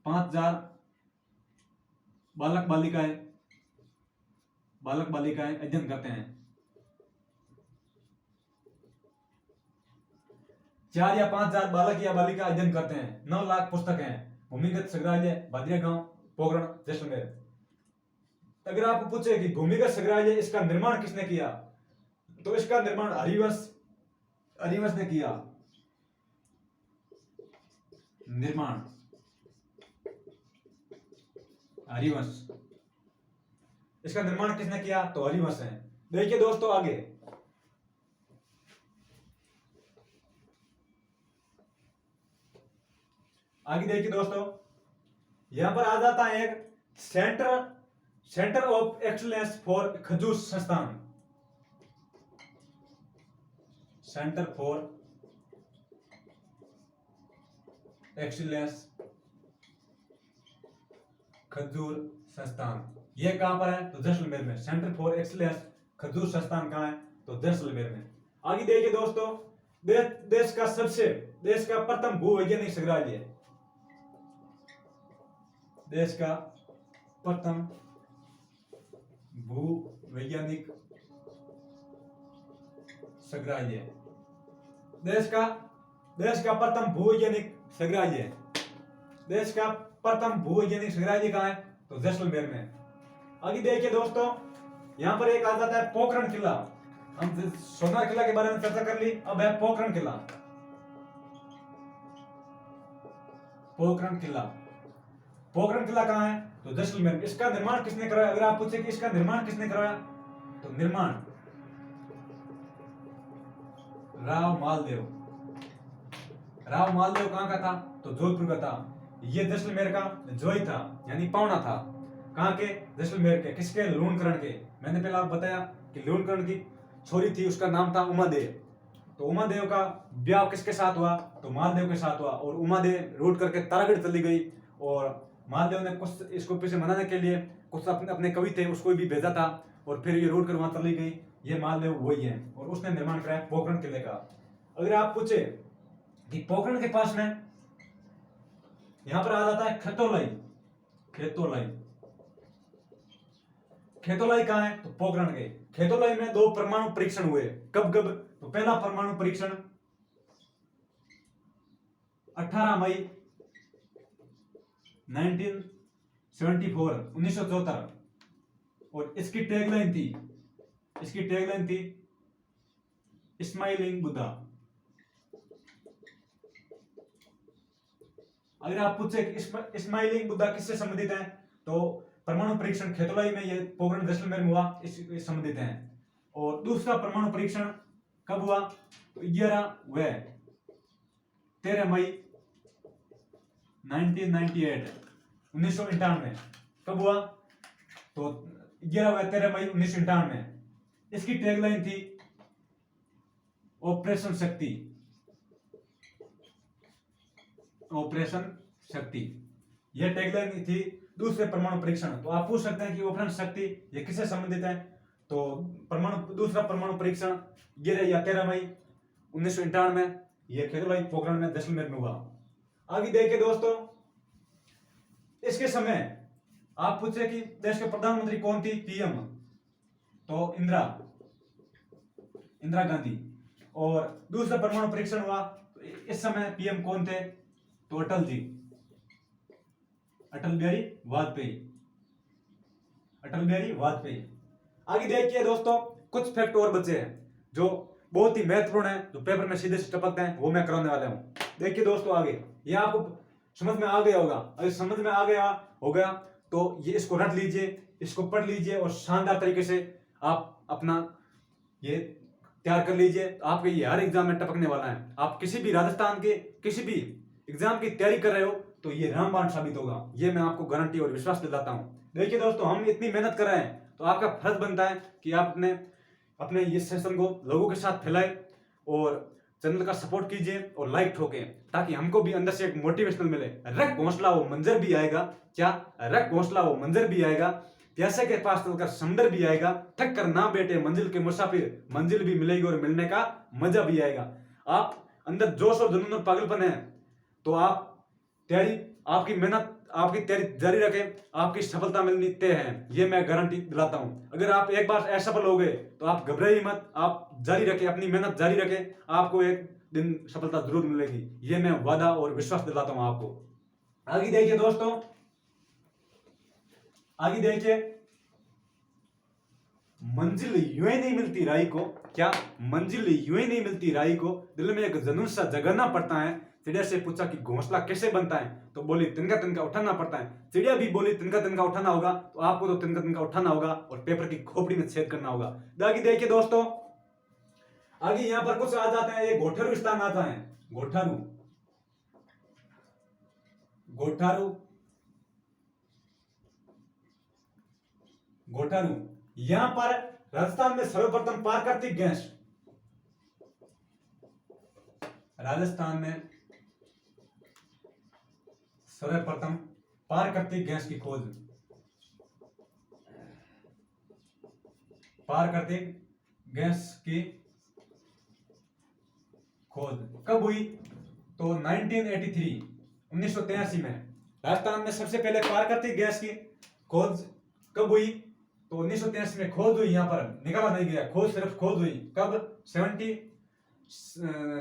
हजार बालक बालिकाएं अध्ययन करते हैं। 4 या 5 हजार बालक या बालिका अध्ययन करते हैं। 9 लाख पुस्तक हैं। भूमिगत संग्रहालय, भादिया गांव, पोखरण, जैसलमेर। अगर आपको पूछे कि भूमिगत संग्रहालय इसका निर्माण किसने किया? तो इसका निर्माण हरिवंश ने किया। हरिवंश, इसका निर्माण किसने किया? तो हरिवंश है। देखिए दोस्तों आगे देखिए दोस्तों, यहां पर आ जाता है एक सेंटर ऑफ एक्सीलेंस फॉर खजूर संस्थान, सेंटर फॉर एक्सीलेंस खजूर संस्थान, यह कहां पर है? तो जैसलमेर में। सेंटर फॉर एक्सीलेंस खजूर संस्थान कहां है? तो जैसलमेर में। आगे देखिए दोस्तों, देश का प्रथम भूवैज्ञानिक संग्रहालय, देश का प्रथम भूवैज्ञानिक संग्रहालय, देश का प्रथम भूवैज्ञानिक संग्रहालय, देश का प्रथम भूवैज्ञानिक संग्रहालय कहां है? तो जैसलमेर में। आगे देखिए दोस्तों, यहां पर एक आ जाता है पोखरण किला। हम सोनार किला के बारे में चर्चा कर ली, अब है पोखरण किला। पोखरण किला कहां है? तो जैसलमेर। इसका निर्माण किसने कराया? अगर आप पूछे कि इसका निर्माण किसने कराया, तो निर्माण राव मालदेव कहां का था? तो जोधपुर का था। ये जैसलमेर का जोई था, यानी पावना था। कहां के? जैसलमेर के। किसके? लूणकरण के। मैंने पहले आपको बताया कि लूणकरण की छोरी थी, उसका नाम था उमादेव। तो उमादेव का ब्याह किसके साथ हुआ? तो मालदेव के साथ हुआ। और उमादेव रूट करके तारागढ़ चली गई, और मालदेव ने कुछ इसको पीछे मनाने के लिए कुछ अपने कवि थे, उसको भी भेजा था, और फिर ये रूट कर वहां चली गई। ये मालदेव वही है, और उसने निर्माण कराया पोखरण किले का। अगर आप पूछे कि पोखरण के पास में यहां पर आ जाता है खेतोलाई कहां है? तो पोखरण के। खेतोलाई में 2 परमाणु परीक्षण हुए। कब? तो पहला परमाणु परीक्षण 18 मई 1974, और इसकी टैगलाइन थी स्माइलिंग बुद्धा। अगर आप पूछे स्माइलिंग बुद्धा किससे संबंधित है, तो परमाणु परीक्षण खेतोलाई में ये पोखरण जैसलमेर में हुआ, इस संबंधित है। और दूसरा परमाणु परीक्षण कब हुआ, तो 11 व 13 मई 1998 1991 कब हुआ, तो 11 व 13 मई 1991 में। इसकी टैगलाइन थी ऑपरेशन शक्ति, ऑपरेशन शक्ति, यह टैगलाइन थी दूसरे परमाणु परीक्षण। तो आप पूछ सकते हैं कि ऑपरेशन शक्ति ये किससे संबंधित है, तो दूसरा परमाणु परीक्षण 11 या 13 मई 1991 में यह खेतोलाई पोखरण में जैसलमेर में हुआ। आगे देखिए दोस्तों, इसके समय आप पूछे कि देश के प्रधानमंत्री कौन थी, पीएम, तो इंदिरा गांधी। और दूसरा परमाणु परीक्षण हुआ, तो इस समय पीएम कौन थे, तो अटल बिहारी वाजपेयी। आगे देखिए दोस्तों, कुछ फैक्ट और बचे हैं जो बहुत ही महत्वपूर्ण है, जो पेपर में सीधे से टपकते हैं, वो मैं कराने वाला हूं। देखिए दोस्तों, आगे ये आपको समझ में आ गया होगा। अगर समझ में आ गया होगा तो ये इसको रट लीजिए, इसको पढ़ लीजिए और शानदार तरीके से आप अपना ये तैयार कर लीजिए। आपके ये हर एग्जाम में टपकने वाला है। आप किसी भी राजस्थान के किसी भी एग्जाम की तैयारी कर रहे हो तो ये रामबाण साबित होगा, ये मैं आपको गारंटी और विश्वास दिलाता हूं। देखिए दोस्तों, हम इतनी मेहनत कर रहे हैं तो आपका फर्ज बनता है कि आप अपने ये सेशन को लोगों के साथ फैलाएं और चैनल का सपोर्ट कीजिए और लाइक ठोकें, ताकि हमको भी अंदर से एक मोटिवेशनल मिले। रख घोंसला वो मंजर भी आएगा, क्या रख घोंसला वो मंजर भी आएगा, प्यासे के पास चलकर समंदर भी आएगा, थक कर ना बैठे मंजिल के मुसाफिर, मंजिल भी मिलेगी और मिलने का मजा भी आएगा। आप अंदर जोश और जुनून और पागलपन है तो आप तैयारी, आपकी मेहनत, आपकी तैयारी जारी रखें, आपकी सफलता मिलनी तय है, ये मैं गारंटी दिलाता हूं। अगर आप एक बार असफल हो गए तो आप घबराइए मत, आप जारी रखें, अपनी मेहनत जारी रखें, आपको एक दिन सफलता जरूर मिलेगी, ये मैं वादा और विश्वास दिलाता हूं आपको। आगे देखिए दोस्तों, आगे देखिए, मंजिल यूं ही नहीं मिलती राही को, क्या मंजिल यूं ही नहीं मिलती राही को, दिल में एक जुनून सा जगाना पड़ता है। चिड़िया से पूछा कि घोंसला कैसे बनता है, तो बोली तिनका तिनका उठाना पड़ता है। चिड़िया भी बोली तिनका तिनका उठाना होगा, तो आपको तो तिनका तिनका उठाना होगा और पेपर की खोपड़ी में छेद करना होगा। आगे देखिए दोस्तों, आगे यहां पर कुछ आ जाते हैं, ये गोठारू स्थान आता है, गोठारू, गोठारू, गोठारू। यहां पर राजस्थान में सर्वप्रथम प्राकृतिक गैस, राजस्थान में सर्वप्रथम प्राकृतिक गैस की खोज, प्राकृतिक गैस की खोज कब हुई, तो 1983 में राजस्थान में सबसे पहले प्राकृतिक गैस की खोज कब हुई, तो 1983 में खोज हुई। यहां पर निकाला नहीं गया, खोज सिर्फ खोज हुई कब,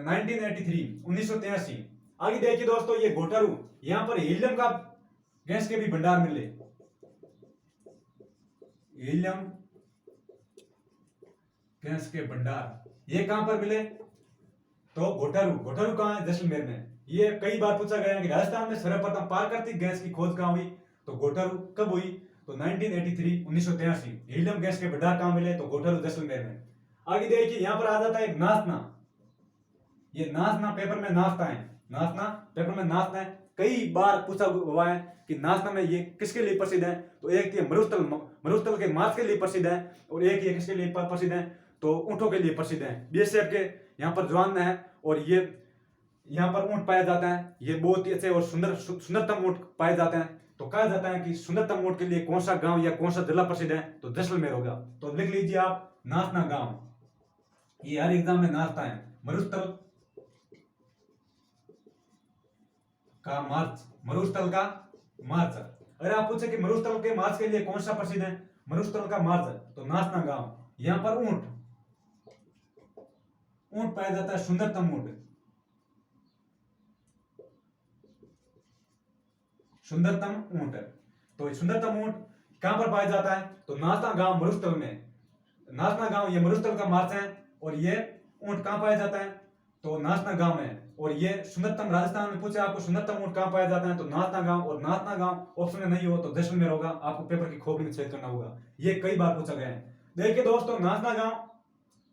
1983। आगे देखिए दोस्तों, ये गोटारू, यहां पर हीलियम का गैस के भी भंडार मिले, हीलियम गैस के भंडार, ये कहां पर मिले, तो गोटारू, गोटारू कहां है, जैसलमेर में। ये कई बार पूछा गया कि राजस्थान में सर्वप्रथम प्राकृतिक गैस की खोज कहां हुई, तो गोटारू कब हुई, तो 1983। हीलियम गैस के भंडार कहां मिले, तो गोटारू जैसलमेर में। आगे देखिए, यहां पर आ जाता है नाचना, ये नाचना पेपर में नाचता है, नाचना पेपर में नाचना है, कई बार पूछा हुआ है कि नाचना में ये किसके लिए प्रसिद्ध है, तो एक ये मरुस्थल के मांस के लिए प्रसिद्ध है, और एक ये किसके लिए प्रसिद्ध है, तो ऊंटों के लिए प्रसिद्ध है। बीएसएफ के यहाँ पर जवान है और ये यहाँ पर ऊंट पाया जाता है, ये बहुत ही अच्छे और सुंदरतम ऊंट पाए जाते हैं। तो कहा जाता है कि सुंदरतम ऊंट के लिए कौन सा गांव या कौन सा जिला प्रसिद्ध है, तो जैसलमेर होगा। तो लिख लीजिए आप, नाचना गांव, ये हर एग्जाम में नाचता है। मरुस्थल का मार्च, मरुस्थल का मार्च, अगर आप पूछे कि मरुस्थल के मार्च के लिए कौन सा प्रसिद्ध है, मरुस्थल का मार्च, तो नाचना गांव। यहां पर ऊंट पाया जाता है, सुंदरतम ऊंट, सुंदरतम ऊंट। तो सुंदरतम ऊंट कहां पर पाया जाता है, तो नाचना गांव मरुस्थल में। नाचना गांव ये मरुस्थल का मार्च है, और ये ऊंट कहां पाया जाता है, तो नाथना गांव है। और ये सुंदरतम, राजस्थान में पूछे आपको सुंदरतम ऊंट कहाँ पाया जाता है तो नाथना गांव, और नाथना गांव ऑप्शन में नहीं हो तो जैसलमेर होगा। आपको पेपर की खोपड़ी में छेद करना होगा, ये कई बार पूछा गया है। देखिए दोस्तों, नाथना गांव,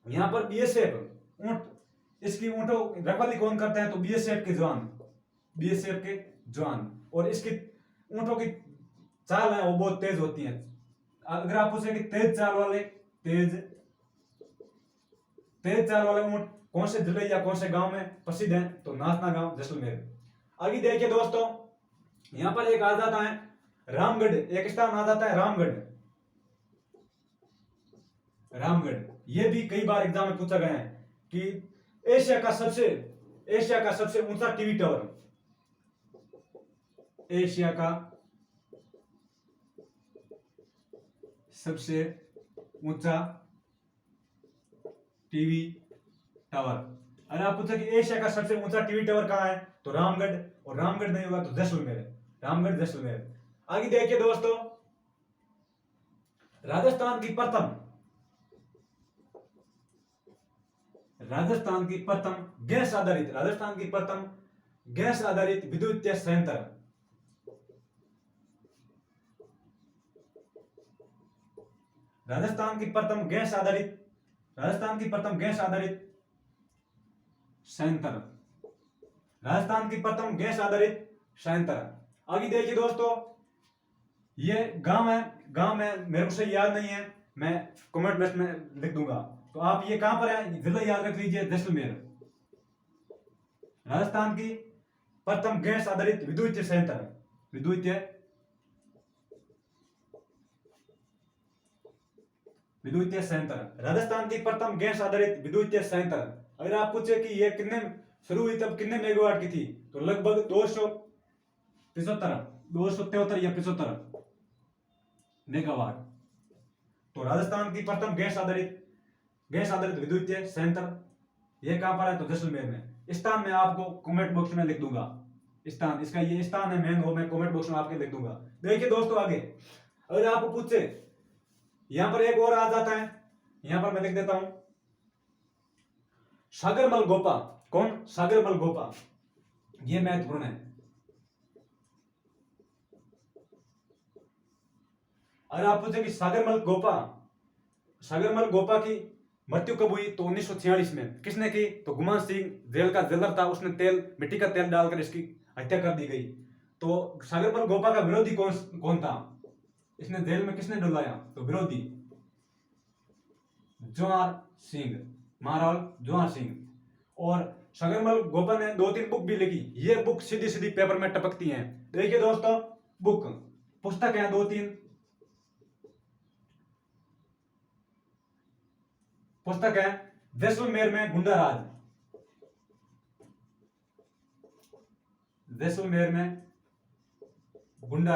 यहाँ पर बीएसएफ ऊंट, इसकी ऊंटों रखवाली कौन करते हैं तो बीएसएफ के जवान, बीएसएफ के जवान। और इसकी ऊंटों की चाल है वो बहुत तेज होती है। अगर आप पूछें कि तेज चाल वाले, तेज तेज चाल वाले ऊंट कौन से जिले या कौन से गांव में प्रसिद्ध है तो नाथना गांव, जैसलमेर। आगे देखिए दोस्तों, यहां पर एक आ जाता है रामगढ़, एक स्थान आ जाता है रामगढ़। रामगढ़ ये भी कई बार एग्जाम में पूछा गया है कि एशिया का सबसे ऊंचा टीवी टावर, एशिया का सबसे ऊंचा टीवी टावर। अगर आप पूछे कि एशिया का सबसे ऊंचा टीवी टावर कहाँ है तो रामगढ़, और रामगढ़ नहीं होगा तो जैसलमेर, रामगढ़ जैसलमेर। आगे देखिए दोस्तों, राजस्थान की प्रथम गैस आधारित विद्युतीय संयंत्र, राजस्थान की प्रथम गैस आधारित संयंत्र, राजस्थान की प्रथम गैस आधारित संयंत्र। आगे देखिए दोस्तों, ये गांव है, मेरे को सही याद नहीं है, मैं कमेंट बॉक्स में लिख दूंगा। तो आप ये कहां पर है जिला याद रख लीजिए, जैसलमेर। राजस्थान की प्रथम गैस आधारित विद्युतीय संयंत्र, विद्युतीय संयंत्र, राजस्थान की प्रथम गैस आधारित विद्युतीय संयंत्र। अगर आप पूछे कि ये कितने शुरू हुई तब कितने मेगावाट की थी तो लगभग 273 या 75 मेगावाट। तो राजस्थान की प्रथम गैस आधारित विद्युतीय संयंत्र ये कहां पर है तो जैसलमेर में। स्थान मैं आपको कमेंट बॉक्स में लिख दूंगा, स्थान इसका ये स्थान है मेन, वो मैं कमेंट बॉक्स में आपके लिख दूंगा। देखिए दोस्तों आगे, अगर आपको पूछे, यहां पर एक और आ जाता है, यहां पर मैं लिख देता हूं सागरमल गोपा। कौन? सागरमल गोपा, ये महत्वपूर्ण है। अगर आप पूछे कि सागरमल गोपा की मृत्यु कब हुई तो 1946 में। किसने की तो गुमान सिंह, जेल का जेलर था, उसने मिट्टी का तेल डालकर इसकी हत्या कर दी गई। तो सागरमल गोपा का विरोधी कौन था, इसने जेल में किसने डुलाया तो विरोधी जवाहर सिंह, महाराज जवाहर सिंह। और सागरमल गोपा ने 2-3 बुक भी लिखी, ये बुक सीधी सीधी पेपर में टपकती हैं। देखिए दोस्तों, बुक पुस्तक है 2-3 पुस्तक है। जैसलमेर में गुंडा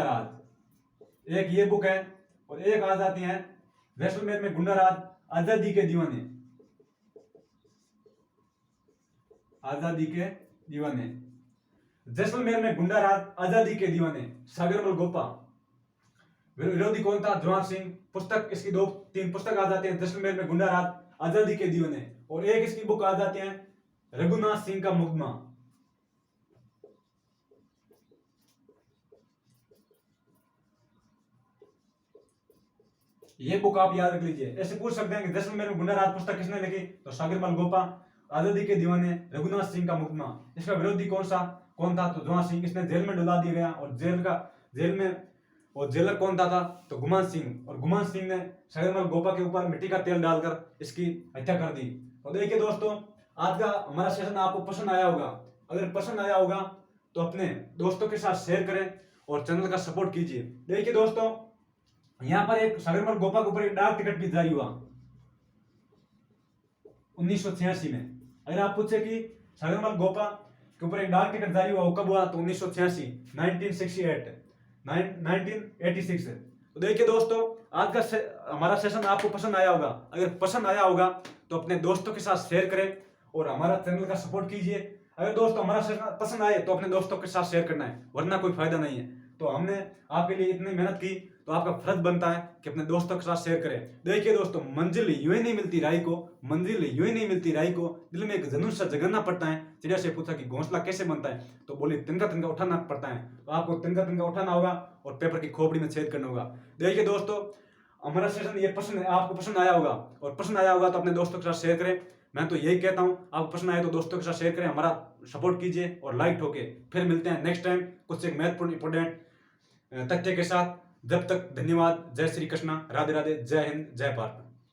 राज, एक ये बुक है। और एक आ जाती है जैसलमेर में गुंडा राज, आजादी के दीवाने, जैसलमेर में गुंडा राज, आजादी के दीवाने, सागरमल गोपा। विरोधी कौन था? जवाहर सिंह। पुस्तक इसकी 2-3 पुस्तक आ जाती है, जैसलमेर में गुंडा राज, आजादी के दीवाने। और एक इसकी बुक आ जाती है रघुनाथ सिंह का मुकदमा। ये बुक आप याद रख लीजिए। ऐसे पूछ सकते हैं कि जैसलमेर में गुंडा राज पुस्तक किसने लिखी तो सागरमल गोपा, आजादी के दीवाने, रघुनाथ सिंह का मुकदमा। इसका विरोधी कौन था तो जवाहर सिंह, इसने जेल में डुला दिया गया। और जेल में और जेलर कौन था तो गुमान सिंह। और गुमान सिंह ने सागरमल गोपा के ऊपर मिट्टी का तेल डालकर इसकी हत्या कर दी। तो देखिए दोस्तों, आज का हमारा सेशन आपको पसंद आया होगा। अगर पसंद आया होगा तो अपने दोस्तों के साथ शेयर करें और चैनल का सपोर्ट कीजिए। देखिए दोस्तों, यहां पर एक सागरमल गोपा के ऊपर एक डाक टिकट भी जारी हुआ 1986 में। अगर आप पूछे कि सागरमल गोपा के ऊपर एक डाक टिकट जारी हुआ वो कब हुआ तो 1986, 1986। तो देखिए दोस्तों, आज का हमारा सेशन आपको पसंद आया होगा। अगर पसंद आया होगा तो अपने दोस्तों के साथ शेयर करें और हमारा चैनल का सपोर्ट कीजिए। अगर दोस्तों हमारा सेशन पसंद आए तो अपने दोस्तों के साथ शेयर करना है, वरना कोई फायदा नहीं है। तो हमने आपके लिए इतनी मेहनत की तो आपका फर्ज बनता है कि अपने दोस्तों के साथ शेयर करें। देखिए दोस्तों, मंजिल यूं ही नहीं मिलती राही को, मंजिल यूं ही नहीं मिलती राही को, दिल में एक जुनून सा जगना पड़ता है। चिड़िया से पूछा कि घोंसला कैसे बनता है, तो बोली तिनका तिनका उठाना पड़ता है। तो आपको तिनका तिनका उठाना होगा और पेपर की खोपड़ी में छेद करना होगा। देखिए दोस्तों, हमारा सेशन ये पसंद है, आपको पसंद आया होगा, और पसंद आया होगा तो अपने दोस्तों के साथ शेयर करें। मैं तो यही कहता हूँ, आपको पसंद आए तो दोस्तों के साथ शेयर करें, हमारा सपोर्ट कीजिए और लाइक ठोके। फिर मिलते हैं नेक्स्ट टाइम कुछ एक महत्वपूर्ण इंपोर्टेंट तथ्य के साथ। जब तक धन्यवाद। जय श्री कृष्णा, राधे राधे, जय हिंद, जय भारत।